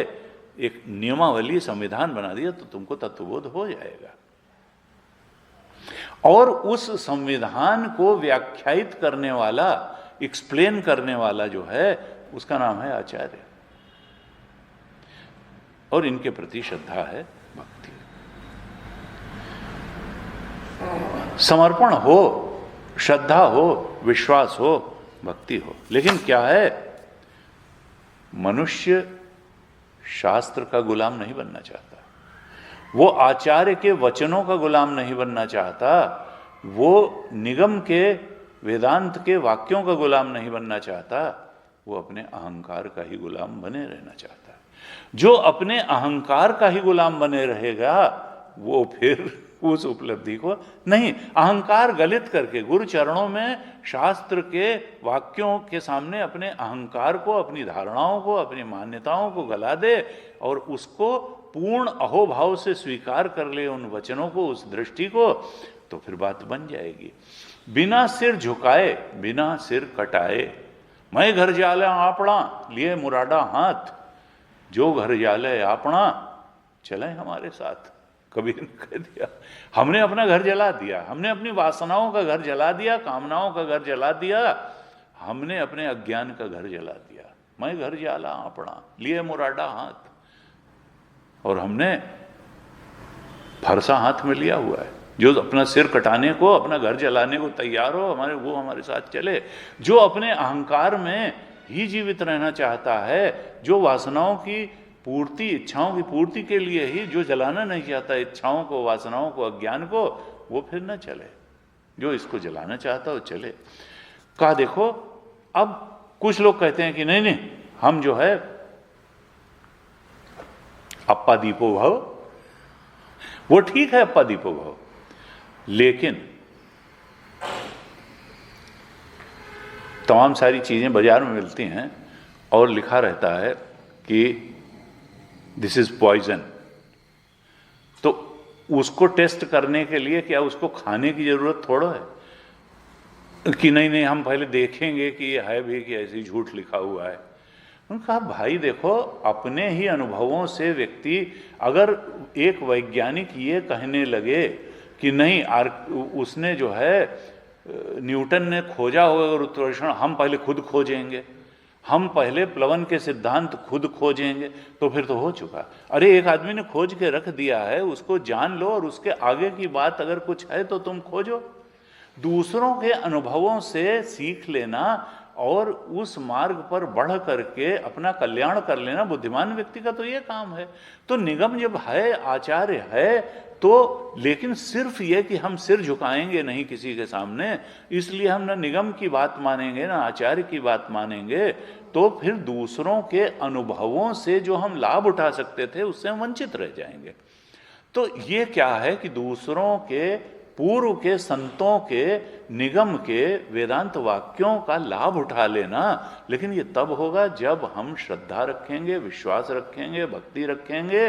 Speaker 1: एक नियमावली संविधान बना दिया तो तुमको तत्वबोध हो जाएगा। और उस संविधान को व्याख्यायित करने वाला, एक्सप्लेन करने वाला जो है उसका नाम है आचार्य, और इनके प्रति श्रद्धा है, भक्ति। समर्पण हो, श्रद्धा हो, विश्वास हो, भक्ति हो। लेकिन क्या है, मनुष्य शास्त्र का गुलाम नहीं बनना चाहता, वो आचार्य के वचनों का गुलाम नहीं बनना चाहता, वो निगम के वेदांत के वाक्यों का गुलाम नहीं बनना चाहता, वो अपने अहंकार का ही गुलाम बने रहना चाहता है। जो अपने अहंकार का ही गुलाम बने रहेगा वो फिर उस उपलब्धि को नहीं, अहंकार गलित करके गुरु चरणों में शास्त्र के वाक्यों के सामने अपने अहंकार को, अपनी धारणाओं को, अपनी मान्यताओं को गला दे और उसको पूर्ण अहोभाव से स्वीकार कर ले उन वचनों को, उस दृष्टि को, तो फिर बात बन जाएगी। बिना सिर झुकाए, बिना सिर कटाए, मैं घर जाले आपना लिए मुरादा हाथ, जो घर जाले आपना चले हमारे साथ। कबीर ने कह दिया, हमने अपना घर जला दिया, हमने अपनी वासनाओं का घर जला दिया, कामनाओं का घर जला दिया, हमने अपने अज्ञान का घर जला दिया। मैं घर जाला अपना लिए मुरादा हाथ, और हमने फरसा हाथ में लिया हुआ है। जो अपना सिर कटाने को, अपना घर जलाने को तैयार हो, वो हमारे साथ चले। जो अपने अहंकार में ही जीवित रहना चाहता है, जो वासनाओं की पूर्ति, इच्छाओं की पूर्ति के लिए ही जो जलाना नहीं चाहता इच्छाओं को, वासनाओं को, अज्ञान को, वो फिर न चले। जो इसको जलाना चाहता वो चले। कहा देखो, अब कुछ लोग कहते हैं कि नहीं नहीं, हम जो है अप्पा दीपो भव, वो ठीक है अप्पा दीपो भव, लेकिन तमाम सारी चीजें बाजार में मिलती हैं और लिखा रहता है कि दिस इज पॉइजन, तो उसको टेस्ट करने के लिए क्या उसको खाने की जरूरत थोड़ा है कि नहीं नहीं हम पहले देखेंगे कि ये है भी कि ऐसे ही झूठ लिखा हुआ है। उन्होंने कहा भाई देखो, अपने ही अनुभवों से व्यक्ति, अगर एक वैज्ञानिक ये कहने लगे कि नहीं उसने जो है न्यूटन ने खोजा होगा गुरुत्वाकर्षण, हम पहले खुद खोजेंगे, हम पहले प्लवन के सिद्धांत खुद खोजेंगे, तो फिर तो हो चुका। अरे एक आदमी ने खोज के रख दिया है, उसको जान लो, और उसके आगे की बात अगर कुछ है तो तुम खोजो। दूसरों के अनुभवों से सीख लेना और उस मार्ग पर बढ़ करके अपना कल्याण कर लेना बुद्धिमान व्यक्ति का तो ये काम है। तो निगम जब है, आचार्य है, तो लेकिन सिर्फ ये कि हम सिर झुकाएंगे नहीं किसी के सामने, इसलिए हम ना निगम की बात मानेंगे ना आचार्य की बात मानेंगे, तो फिर दूसरों के अनुभवों से जो हम लाभ उठा सकते थे उससे हम वंचित रह जाएंगे। तो ये क्या है कि दूसरों के, पूर्व के संतों के, निगम के वेदांत वाक्यों का लाभ उठा लेना, लेकिन ये तब होगा जब हम श्रद्धा रखेंगे, विश्वास रखेंगे, भक्ति रखेंगे,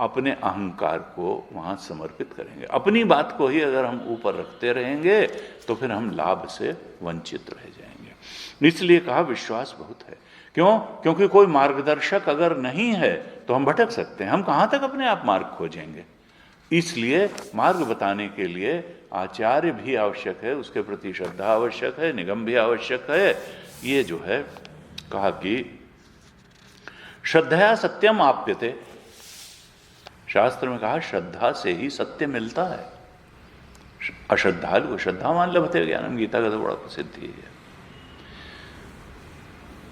Speaker 1: अपने अहंकार को वहां समर्पित करेंगे। अपनी बात को ही अगर हम ऊपर रखते रहेंगे तो फिर हम लाभ से वंचित रह जाएंगे। इसलिए कहा विश्वास बहुत है। क्यों? क्योंकि कोई मार्गदर्शक अगर नहीं है तो हम भटक सकते हैं, हम कहां तक अपने आप मार्ग खोजेंगे। इसलिए मार्ग बताने के लिए आचार्य भी आवश्यक है, उसके प्रति श्रद्धा आवश्यक है, निगम भी आवश्यक है। ये जो है कहा कि श्रद्धया सत्यम आप्यते, शास्त्र में कहा श्रद्धा से ही सत्य मिलता है। अश्रद्धालु को श्रद्धा मान लभते ज्ञानम, गीता का तो बड़ा प्रसिद्ध ही है।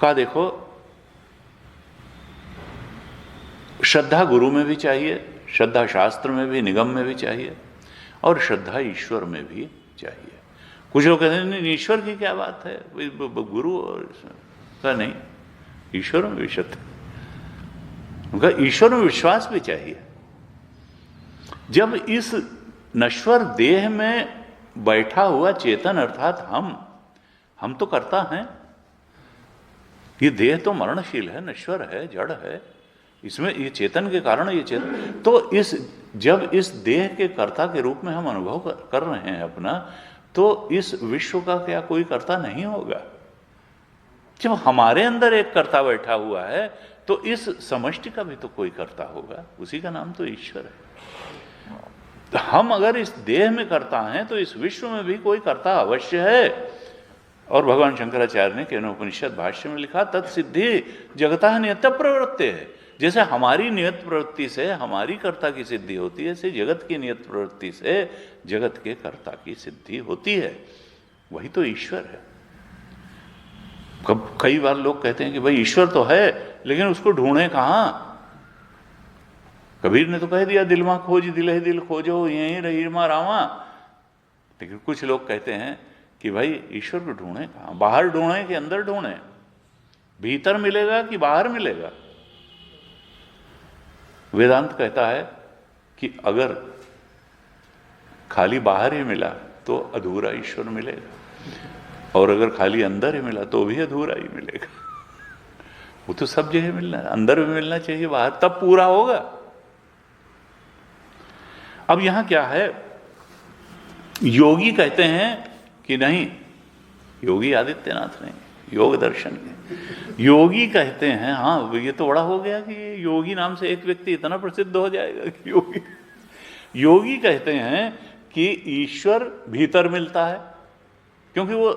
Speaker 1: कहा देखो, श्रद्धा गुरु में भी चाहिए, श्रद्धा शास्त्र में भी, निगम में भी चाहिए, और श्रद्धा ईश्वर में भी चाहिए। कुछ लोग कहते हैं नहीं ईश्वर की क्या बात है, गुरु और का नहीं, ईश्वर में भी श्रद्धा, उनका ईश्वर में विश्वास भी चाहिए। जब इस नश्वर देह में बैठा हुआ चेतन अर्थात हम तो कर्ता हैं। ये देह तो मरणशील है, नश्वर है, जड़ है, इसमें ये चेतन के कारण ये चेतन, तो जब इस देह के कर्ता के रूप में हम अनुभव कर रहे हैं अपना, तो इस विश्व का क्या कोई कर्ता नहीं होगा? जब हमारे अंदर एक कर्ता बैठा हुआ है तो इस समष्टि का भी तो कोई कर्ता होगा, उसी का नाम तो ईश्वर है। तो हम अगर इस देह में कर्ता हैं तो इस विश्व में भी कोई कर्ता अवश्य है। और भगवान शंकराचार्य ने केनोपनिषद भाष्य में लिखा, तत्सिद्धि जगतः नियत प्रवृत्ति है। जैसे हमारी नियत प्रवृत्ति से हमारी कर्ता की सिद्धि होती है, ऐसे जगत की नियत प्रवृत्ति से जगत के कर्ता की सिद्धि होती है। वही तो ईश्वर है। कई बार लोग कहते हैं कि भाई ईश्वर तो है लेकिन उसको ढूंढे कहां? कबीर ने तो कह दिया, दिल मां खोज दिल है दिल खोजो यहीं रही मां रामा। लेकिन कुछ लोग कहते हैं कि भाई ईश्वर को ढूंढे कहां? बाहर ढूंढे कि अंदर ढूंढे? भीतर मिलेगा कि बाहर मिलेगा? वेदांत कहता है कि अगर खाली बाहर ही मिला तो अधूरा ईश्वर मिलेगा, और अगर खाली अंदर ही मिला तो भी अधूरा ही मिलेगा। वो तो सब जगह मिलना है, अंदर भी मिलना चाहिए, बाहर, तब पूरा होगा। अब यहां क्या है, योगी कहते हैं कि नहीं, योगी आदित्यनाथ नहीं, योग दर्शन के योगी कहते हैं, हाँ ये तो बड़ा हो गया कि योगी नाम से एक व्यक्ति इतना प्रसिद्ध हो जाएगा कि योगी। योगी कहते हैं कि ईश्वर भीतर मिलता है, क्योंकि वो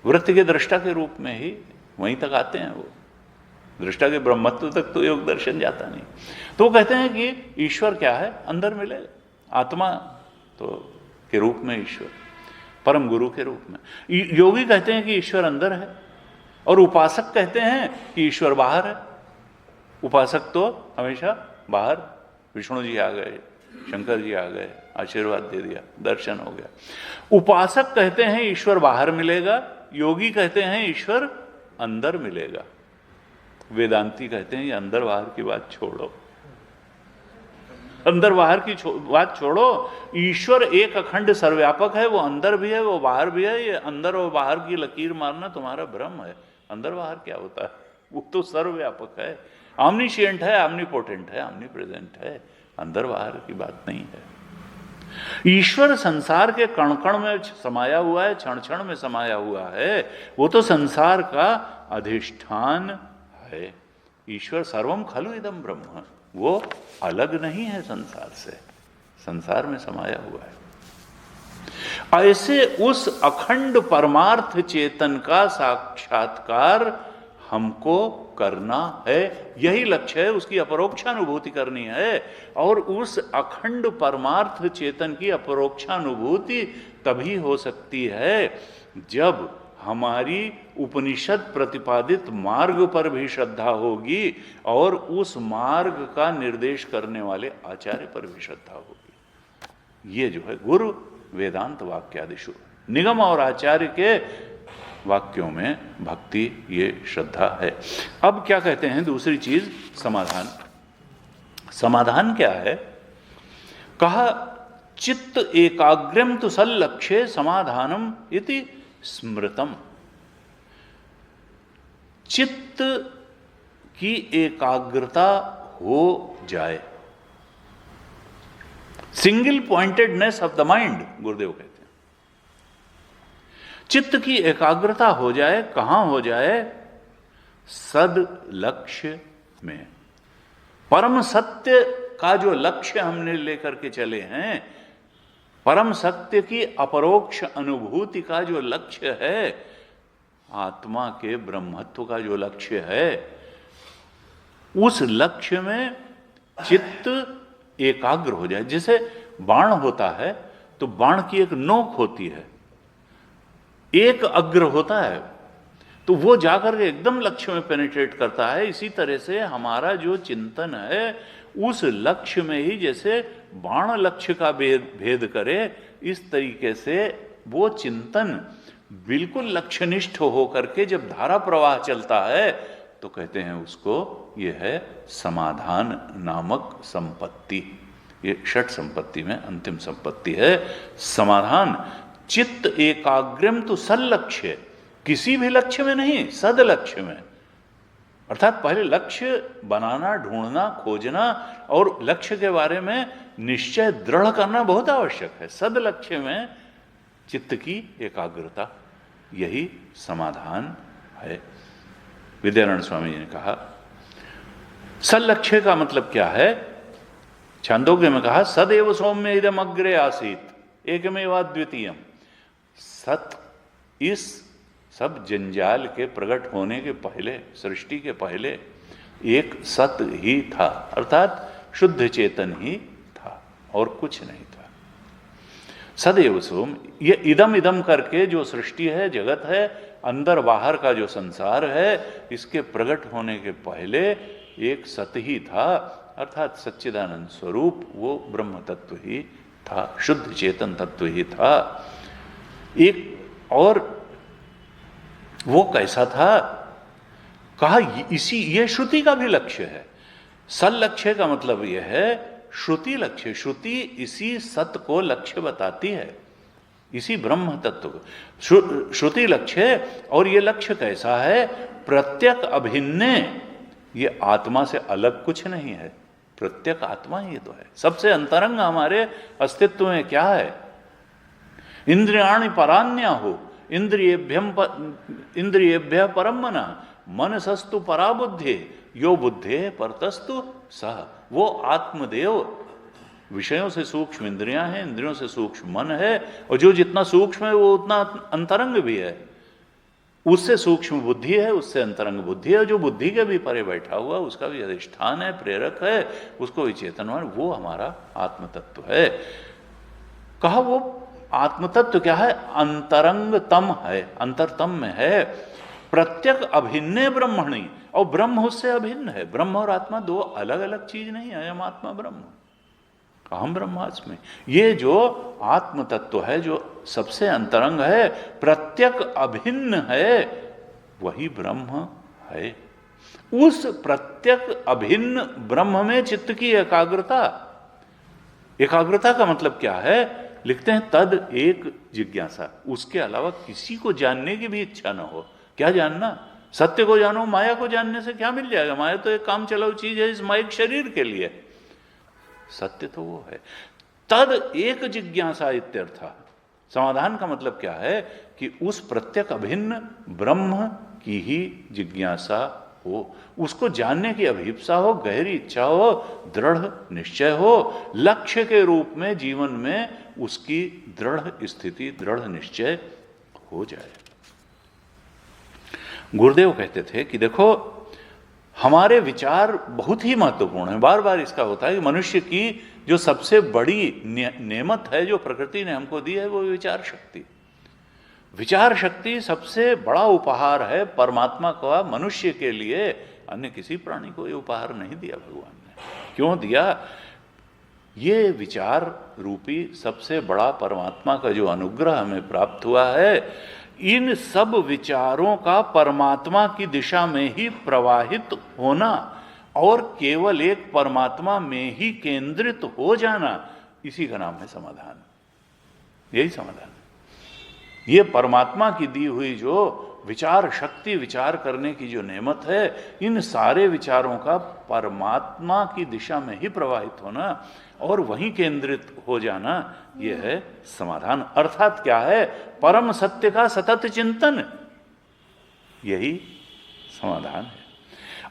Speaker 1: वृत्ति के दृष्टा के रूप में ही वहीं तक आते हैं। वो दृष्टा के ब्रह्मत्व तक तो योग दर्शन जाता नहीं। तो वो कहते हैं कि ईश्वर क्या है, अंदर मिलेगा, आत्मा तो के रूप में ईश्वर, परम गुरु के रूप में। योगी कहते हैं कि ईश्वर अंदर है, और उपासक कहते हैं कि ईश्वर बाहर है। उपासक तो हमेशा बाहर, विष्णु जी आ गए, शंकर जी आ गए, आशीर्वाद दे दिया, दर्शन हो गया। उपासक कहते हैं ईश्वर बाहर मिलेगा, योगी कहते हैं ईश्वर अंदर मिलेगा। वेदांती कहते हैं ये अंदर बाहर की बात छोड़ो, अंदर बाहर की बात छोड़ो। ईश्वर एक अखंड सर्वव्यापक है, वो अंदर भी है वो बाहर भी है। ये अंदर और बाहर की लकीर मारना तुम्हारा भ्रम है। अंदर बाहर क्या होता है? वो तो सर्वव्यापक है, ऑमनीशिएंट है, ऑमनीपोटेंट है, ऑमनीप्रेजेंट है। अंदर बाहर की बात नहीं है। ईश्वर संसार के कण कण में समाया हुआ है, क्षण क्षण में समाया हुआ है। वो तो संसार का अधिष्ठान है। ईश्वर सर्वम खलु इदम ब्रह्म, वो अलग नहीं है संसार से, संसार में समाया हुआ है। ऐसे उस अखंड परमार्थ चेतन का साक्षात्कार हमको करना है, यही लक्ष्य है, उसकी अपरोक्षानुभूति करनी है। और उस अखंड परमार्थ चेतन की अपरोक्षानुभूति तभी हो सकती है जब हमारी उपनिषद प्रतिपादित मार्ग पर भी श्रद्धा होगी, और उस मार्ग का निर्देश करने वाले आचार्य पर भी श्रद्धा होगी। ये जो है गुरु वेदांत वाक्यादिषु, निगम और आचार्य के वाक्यों में भक्ति, ये श्रद्धा है। अब क्या कहते हैं दूसरी चीज, समाधान। समाधान क्या है? कहा चित्त एकाग्रम तु सल्लक्ष्ये समाधानम इति स्मृतम। चित्त की एकाग्रता हो जाए, single pointedness of the mind, गुरुदेव कहते हैं। चित्त की एकाग्रता हो जाए, कहां हो जाए? सद लक्ष्य में। परम सत्य का जो लक्ष्य हमने लेकर के चले हैं, परम सत्य की अपरोक्ष अनुभूति का जो लक्ष्य है, आत्मा के ब्रह्मत्व का जो लक्ष्य है, उस लक्ष्य में चित्त एकाग्र हो जाए। जैसे बाण होता है तो बाण की एक नोक होती है, एक अग्र होता है, तो वो जाकर के एकदम लक्ष्य में पेनिट्रेट करता है। इसी तरह से हमारा जो चिंतन है उस लक्ष्य में ही, जैसे बाण लक्ष्य का भेद करे, इस तरीके से वो चिंतन बिल्कुल लक्ष्यनिष्ठ होकर के जब धारा प्रवाह चलता है तो कहते हैं उसको, ये है समाधान नामक संपत्ति। ये षट संपत्ति में अंतिम संपत्ति है समाधान। चित्त एकाग्रम तो सल्लक्ष्य, किसी भी लक्ष्य में नहीं, सद लक्ष्य में। अर्थात पहले लक्ष्य बनाना, ढूंढना, खोजना और लक्ष्य के बारे में निश्चय दृढ़ करना बहुत आवश्यक है। सद लक्ष्य में चित्त की एकाग्रता, यही समाधान है। विद्यारण्य स्वामी जी ने कहा सल्लक्ष्य का मतलब क्या है? छांदोग्य में कहा सदैव सौम्य इदम अग्रे आसीत एकमेवाद्वितीयम। सत इस सब जंजाल के प्रकट होने के पहले, सृष्टि के पहले एक सत ही था, अर्थात शुद्ध चेतन ही था और कुछ नहीं था। सदैव सोम, ये इदम इदम करके जो सृष्टि है, जगत है, अंदर बाहर का जो संसार है, इसके प्रकट होने के पहले एक सत ही था, अर्थात सच्चिदानंद स्वरूप, वो ब्रह्म तत्व ही था, शुद्ध चेतन तत्व ही था। एक और वो कैसा था? कहा इसी, ये श्रुति का भी लक्ष्य है। सल लक्ष्य का मतलब यह है श्रुति लक्ष्य। श्रुति इसी सत को लक्ष्य बताती है, इसी ब्रह्म तत्व को श्रुति लक्ष्य। और ये लक्ष्य कैसा है? प्रत्यक अभिन्न, ये आत्मा से अलग कुछ नहीं है, प्रत्यक आत्मा ही तो है। सबसे अंतरंग हमारे अस्तित्व में क्या है? इंद्रियाणि परान्या हो, इंद्रियेभ्य परम मना, मनसस्तु पराबुद्धे, यो बुद्धे परतस्तु सह। वो आत्मदेव विषयों से सूक्ष्म इंद्रियां हैं, इंद्रियों से सूक्ष्म मन है, और जो जितना सूक्ष्म है वो उतना अंतरंग भी है। उससे सूक्ष्म बुद्धि है, उससे अंतरंग बुद्धि है, जो बुद्धि के भी परे बैठा हुआ, उसका भी अधिष्ठान है, प्रेरक है, उसको भी चेतनवान, वो हमारा आत्म तत्व है। कहा वो आत्म तत्व क्या है? अंतरंगतम है, अंतरतम में है। प्रत्यक अभिन्न ब्रह्मणि, और ब्रह्म उससे अभिन्न है। ब्रह्म और आत्मा दो अलग अलग चीज नहीं है। अयम आत्मा ब्रह्म, अहम ब्रह्मास्मि। ये जो आत्म तत्व है, जो सबसे अंतरंग है, प्रत्यक अभिन्न है, वही ब्रह्म है। उस प्रत्यक अभिन्न ब्रह्म में चित्त की एकाग्रता। एकाग्रता का मतलब क्या है? लिखते हैं तद एक जिज्ञासा, उसके अलावा किसी को जानने की भी इच्छा ना हो। क्या जानना? सत्य को जानो, माया को जानने से क्या मिल जाएगा? माया तो एक काम चलाऊ चीज है इस माइक शरीर के लिए, सत्य तो वो है। तद एक जिज्ञासा इत्यर्थ। समाधान का मतलब क्या है? कि उस प्रत्यक अभिन्न ब्रह्म की ही जिज्ञासा हो, उसको जानने की अभिप्सा हो, गहरी इच्छा हो, दृढ़ निश्चय हो, लक्ष्य के रूप में जीवन में उसकी दृढ़ स्थिति, दृढ़ निश्चय हो जाए। गुरुदेव कहते थे कि देखो, हमारे विचार बहुत ही महत्वपूर्ण है। बार बार इसका होता है कि मनुष्य की जो सबसे बड़ी नेमत है, जो प्रकृति ने हमको दी है, वो विचार शक्ति। विचार शक्ति सबसे बड़ा उपहार है परमात्मा का मनुष्य के लिए। अन्य किसी प्राणी को ये उपहार नहीं दिया भगवान ने। क्यों दिया? ये विचार रूपी सबसे बड़ा परमात्मा का जो अनुग्रह हमें प्राप्त हुआ है, इन सब विचारों का परमात्मा की दिशा में ही प्रवाहित होना और केवल एक परमात्मा में ही केंद्रित हो जाना, इसी का नाम है समाधान। यही समाधान। ये परमात्मा की दी हुई जो विचार शक्ति, विचार करने की जो नेमत है, इन सारे विचारों का परमात्मा की दिशा में ही प्रवाहित होना और वहीं केंद्रित हो जाना, यह है समाधान। अर्थात क्या है? परम सत्य का सतत चिंतन, यही समाधान है।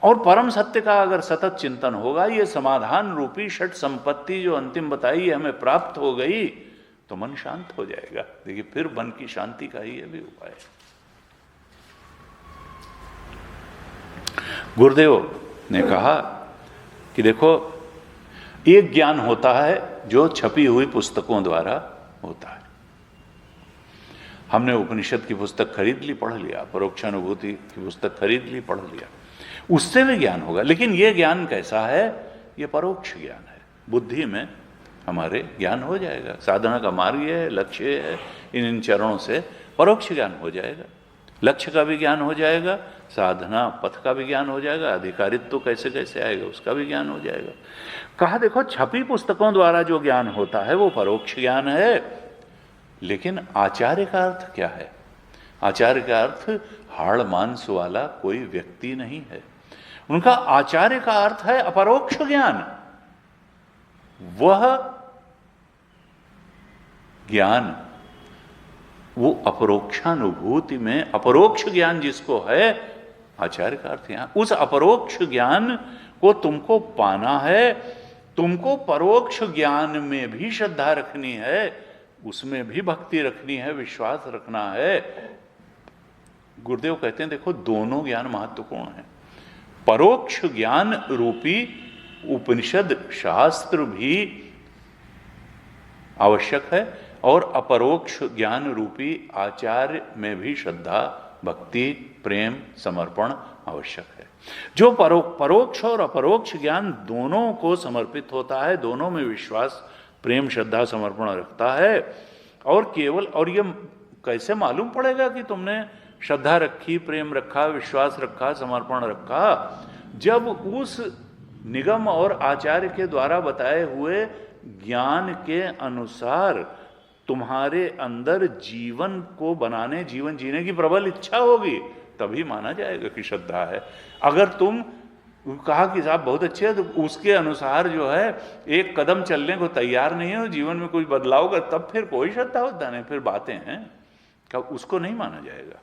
Speaker 1: और परम सत्य का अगर सतत चिंतन होगा, ये समाधान रूपी षट संपत्ति जो अंतिम बताई हमें प्राप्त हो गई, तो मन शांत हो जाएगा। देखिए, फिर मन की शांति का ही भी उपाय है। गुरुदेव ने कहा कि देखो, एक ज्ञान होता है जो छपी हुई पुस्तकों द्वारा होता है। हमने उपनिषद की पुस्तक खरीद ली, पढ़ लिया, परोक्षानुभूति की पुस्तक खरीद ली, पढ़ लिया, उससे भी ज्ञान होगा। लेकिन यह ज्ञान कैसा है? यह परोक्ष ज्ञान है। बुद्धि में हमारे ज्ञान हो जाएगा। साधना का मार्ग है, लक्ष्य है, इन चरणों से परोक्ष ज्ञान हो जाएगा। लक्ष्य का भी ज्ञान हो जाएगा, साधना पथ का भी ज्ञान हो जाएगा, अधिकारित्व तो कैसे कैसे आएगा उसका भी ज्ञान हो जाएगा। कहा देखो, छपी पुस्तकों द्वारा जो ज्ञान होता है वो परोक्ष ज्ञान है। लेकिन आचार्य का अर्थ क्या है? आचार्य का अर्थ हाड़ मांस वाला कोई व्यक्ति नहीं है। उनका आचार्य का अर्थ है अपरोक्ष ज्ञान। वह ज्ञान, वो अपरोक्षानुभूति में अपरोक्ष ज्ञान जिसको है, आचार्य का अर्थ यहां उस अपरोक्ष ज्ञान को तुमको पाना है। तुमको परोक्ष ज्ञान में भी श्रद्धा रखनी है, उसमें भी भक्ति रखनी है, विश्वास रखना है। गुरुदेव कहते हैं देखो दोनों ज्ञान महत्वपूर्ण है। परोक्ष ज्ञान रूपी उपनिषद शास्त्र भी आवश्यक है और अपरोक्ष ज्ञान रूपी आचार्य में भी श्रद्धा, भक्ति, प्रेम, समर्पण आवश्यक है। जो परोक्ष और अपरोक्ष ज्ञान दोनों को समर्पित होता है, दोनों में विश्वास, प्रेम, श्रद्धा, समर्पण रखता है, और केवल, और ये कैसे मालूम पड़ेगा कि तुमने श्रद्धा रखी, प्रेम रखा, विश्वास रखा, समर्पण रखा? जब उस निगम और आचार्य के द्वारा बताए हुए ज्ञान के अनुसार तुम्हारे अंदर जीवन को बनाने, जीवन जीने की प्रबल इच्छा होगी, तभी माना जाएगा कि श्रद्धा है। अगर तुम कहा कि साहब बहुत अच्छे है, तो उसके अनुसार जो है एक कदम चलने को तैयार नहीं हो, जीवन में कुछ बदलाव कर, तब फिर कोई श्रद्धा होता नहीं, फिर बातें हैं, कब उसको नहीं माना जाएगा।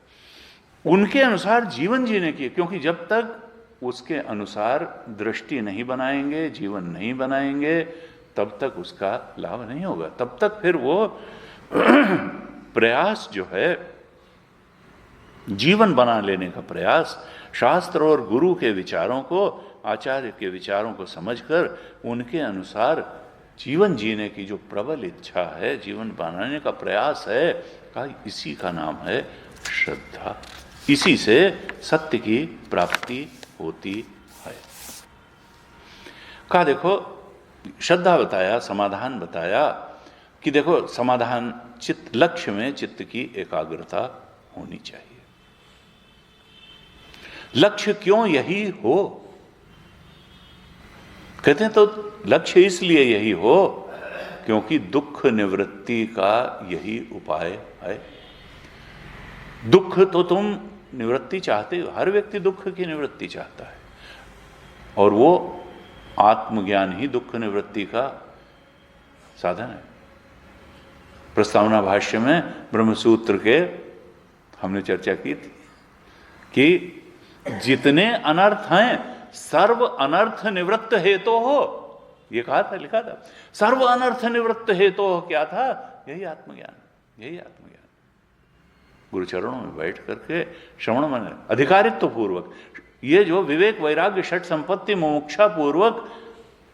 Speaker 1: उनके अनुसार जीवन जीने की, क्योंकि जब तक उसके अनुसार दृष्टि नहीं बनाएंगे, जीवन नहीं बनाएंगे, तब तक उसका लाभ नहीं होगा। तब तक फिर वो प्रयास जो है, जीवन बना लेने का प्रयास, शास्त्र और गुरु के विचारों को, आचार्य के विचारों को समझकर उनके अनुसार जीवन जीने की जो प्रबल इच्छा है, जीवन बनाने का प्रयास है, का इसी का नाम है श्रद्धा। इसी से सत्य की प्राप्ति होती है। कहा देखो श्रद्धा बताया, समाधान बताया कि देखो समाधान चित्त, लक्ष्य में चित्त की एकाग्रता होनी चाहिए। लक्ष्य क्यों यही हो? कहते हैं तो लक्ष्य इसलिए यही हो क्योंकि दुख निवृत्ति का यही उपाय है। दुख तो तुम निवृत्ति चाहते हो, हर व्यक्ति दुख की निवृत्ति चाहता है, और वो आत्मज्ञान ही दुख निवृत्ति का साधन है। प्रस्तावना भाष्य में ब्रह्मसूत्र के हमने चर्चा की थी कि जितने अनर्थ हैं सर्व अनर्थ निवृत्त हेतु हो, ये कहा था, लिखा था, सर्व अनर्थ निवृत्त हेतु हो। क्या था? यही आत्मज्ञान, यही आत्मज्ञान। गुरुचरणों में बैठ करके श्रवण मन अधिकारित्व पूर्वक, ये जो विवेक वैराग्य षट संपत्ति मुमुक्षा पूर्वक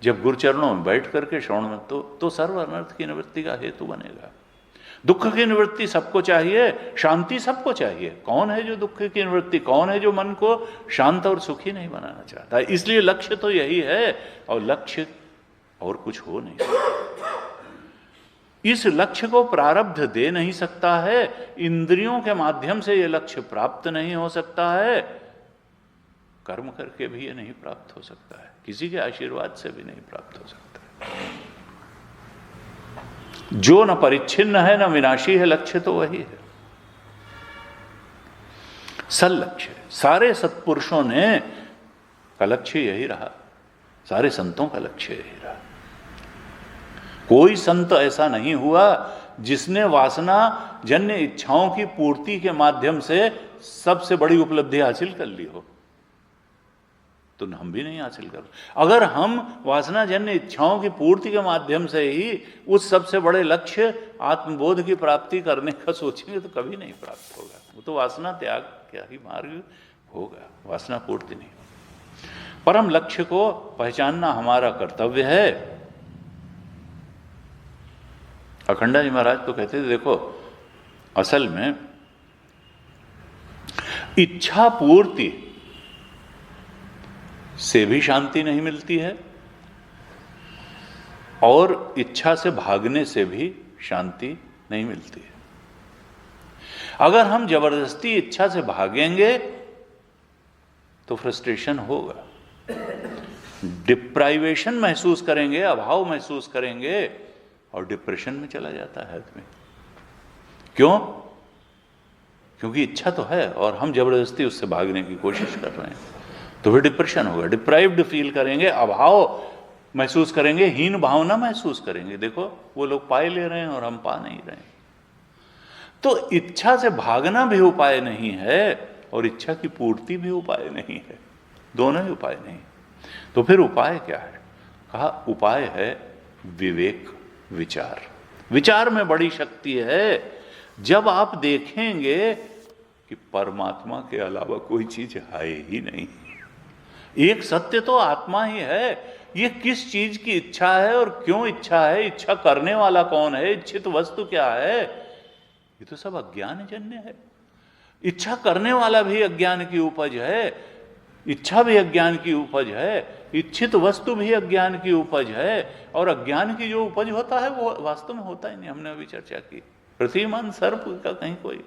Speaker 1: जब गुरुचरणों में बैठ करके श्रवण में, तो सर्व अनर्थ की निवृत्ति का हेतु बनेगा। दुख की निवृत्ति सबको चाहिए, शांति सबको चाहिए। कौन है जो दुख की निवृत्ति, कौन है जो मन को शांत और सुखी नहीं बनाना चाहता? इसलिए लक्ष्य तो यही है, और लक्ष्य और कुछ हो नहीं सकता। इस लक्ष्य को प्रारब्ध दे नहीं सकता है, इंद्रियों के माध्यम से यह लक्ष्य प्राप्त नहीं हो सकता है, कर्म करके भी ये नहीं प्राप्त हो सकता है, किसी के आशीर्वाद से भी नहीं प्राप्त हो सकता है। जो न परिच्छिन्न है न विनाशी है, लक्ष्य तो वही है, सल लक्ष्य। सारे सत्पुरुषों ने का लक्ष्य यही रहा, सारे संतों का लक्ष्य यही रहा। कोई संत ऐसा नहीं हुआ जिसने वासना जन्य इच्छाओं की पूर्ति के माध्यम से सबसे बड़ी उपलब्धि हासिल कर ली हो। तो हम भी नहीं हासिल कर। अगर हम वासना जन्य इच्छाओं की पूर्ति के माध्यम से ही उस सबसे बड़े लक्ष्य आत्मबोध की प्राप्ति करने का सोचेंगे तो कभी नहीं प्राप्त होगा। वो तो वासना त्याग क्या ही मार्ग होगा, वासना पूर्ति नहीं। परम लक्ष्य को पहचानना हमारा कर्तव्य है। अखंडा जी महाराज तो कहते थे, देखो असल में इच्छा पूर्ति से भी शांति नहीं मिलती है और इच्छा से भागने से भी शांति नहीं मिलती है। अगर हम जबरदस्ती इच्छा से भागेंगे तो फ्रस्ट्रेशन होगा, डिप्राइवेशन महसूस करेंगे, अभाव महसूस करेंगे और डिप्रेशन में चला जाता है आदमी। क्यों? क्योंकि इच्छा तो है और हम जबरदस्ती उससे भागने की कोशिश कर रहे हैं, तो फिर डिप्रेशन होगा, डिप्राइव्ड फील करेंगे, अभाव महसूस करेंगे, हीन भावना महसूस करेंगे। देखो वो लोग पाए ले रहे हैं और हम पा नहीं रहे हैं। तो इच्छा से भागना भी उपाय नहीं है और इच्छा की पूर्ति भी उपाय नहीं है, दोनों ही उपाय नहीं। तो फिर उपाय क्या है? कहा उपाय है विवेक, विचार। विचार में बड़ी शक्ति है। जब आप देखेंगे कि परमात्मा के अलावा कोई चीज है ही नहीं, एक सत्य तो आत्मा ही है, ये किस चीज की इच्छा है और क्यों इच्छा है, इच्छा करने वाला कौन है, इच्छित वस्तु क्या है, ये तो सब अज्ञान जन्य है। इच्छा करने वाला भी अज्ञान की उपज है, इच्छा भी अज्ञान की उपज है, इच्छित वस्तु भी अज्ञान की उपज है, और अज्ञान की जो उपज होता है वो वास्तव में होता ही नहीं। हमने अभी चर्चा की, प्रतिमान सर्प का कहीं कोई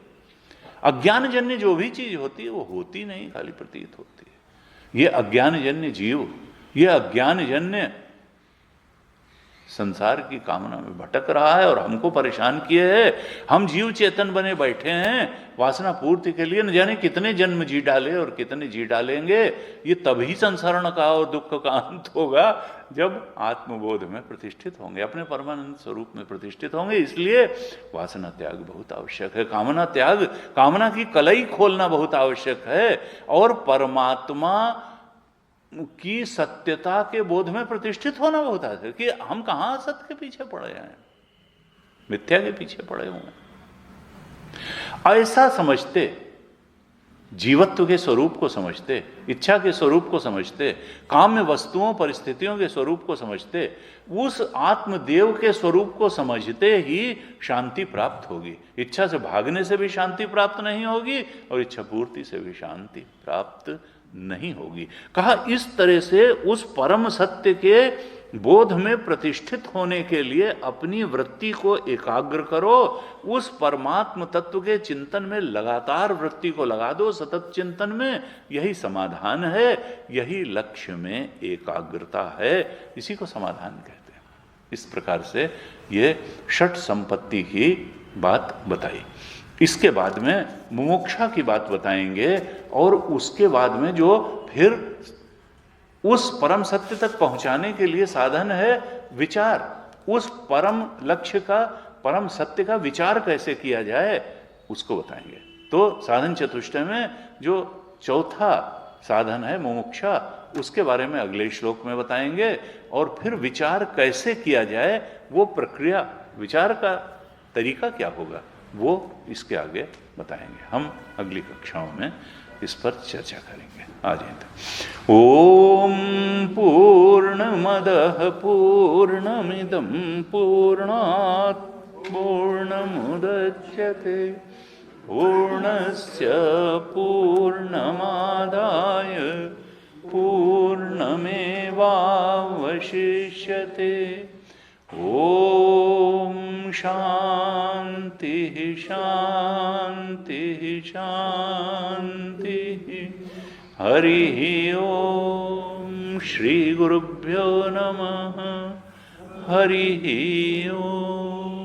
Speaker 1: अज्ञान जन्य जो भी चीज होती है वो होती नहीं, खाली प्रतीत होती है। ये अज्ञान जन्य जीव, ये अज्ञान जन्य संसार की कामना में भटक रहा है और हमको परेशान किए है। हम जीव चेतन बने बैठे हैं वासना पूर्ति के लिए, न जाने कितने जन्म जी डाले और कितने जी डालेंगे। ये तभी संसरण का और दुख का अंत होगा जब आत्मबोध में प्रतिष्ठित होंगे, अपने परमानंद स्वरूप में प्रतिष्ठित होंगे। इसलिए वासना त्याग बहुत आवश्यक है, कामना त्याग, कामना की कलई खोलना बहुत आवश्यक है, और परमात्मा की सत्यता के बोध में प्रतिष्ठित होना बहुत आवश्यक। कि हम कहां सत्य के पीछे पड़े हैं, मिथ्या के पीछे पड़े हुए हैं। ऐसा समझते, जीवत्व के स्वरूप को समझते, इच्छा के स्वरूप को समझते, काम्य वस्तुओं परिस्थितियों के स्वरूप को समझते, उस आत्मदेव के स्वरूप को समझते ही शांति प्राप्त होगी। इच्छा से भागने से भी शांति प्राप्त नहीं होगी और इच्छा पूर्ति से भी शांति प्राप्त नहीं होगी। कहा इस तरह से उस परम सत्य के बोध में प्रतिष्ठित होने के लिए अपनी वृत्ति को एकाग्र करो, उस परमात्म तत्व के चिंतन में लगातार वृत्ति को लगा दो, सतत चिंतन में। यही समाधान है, यही लक्ष्य में एकाग्रता है, इसी को समाधान कहते हैं। इस प्रकार से ये षट संपत्ति की बात बताई। इसके बाद में मुमुक्षा की बात बताएंगे, और उसके बाद में जो फिर उस परम सत्य तक पहुंचाने के लिए साधन है विचार, उस परम लक्ष्य का, परम सत्य का विचार कैसे किया जाए उसको बताएंगे। तो साधन चतुष्टय में जो चौथा साधन है मुमुक्षा, उसके बारे में अगले श्लोक में बताएंगे, और फिर विचार कैसे किया जाए, वो प्रक्रिया, विचार का तरीका क्या होगा, वो इसके आगे बताएंगे। हम अगली कक्षाओं में इस पर चर्चा करेंगे। आज तक ओम पूर्णमदः पूर्णमिदं पूर्णात् पूर्णमुदच्यते पूर्णस्य पूर्णमादाय पूर्णमेवावशिष्यते। ओम शांति शांति शांति। हरि ओम श्री गुरुभ्यो नमः। हरि ओम।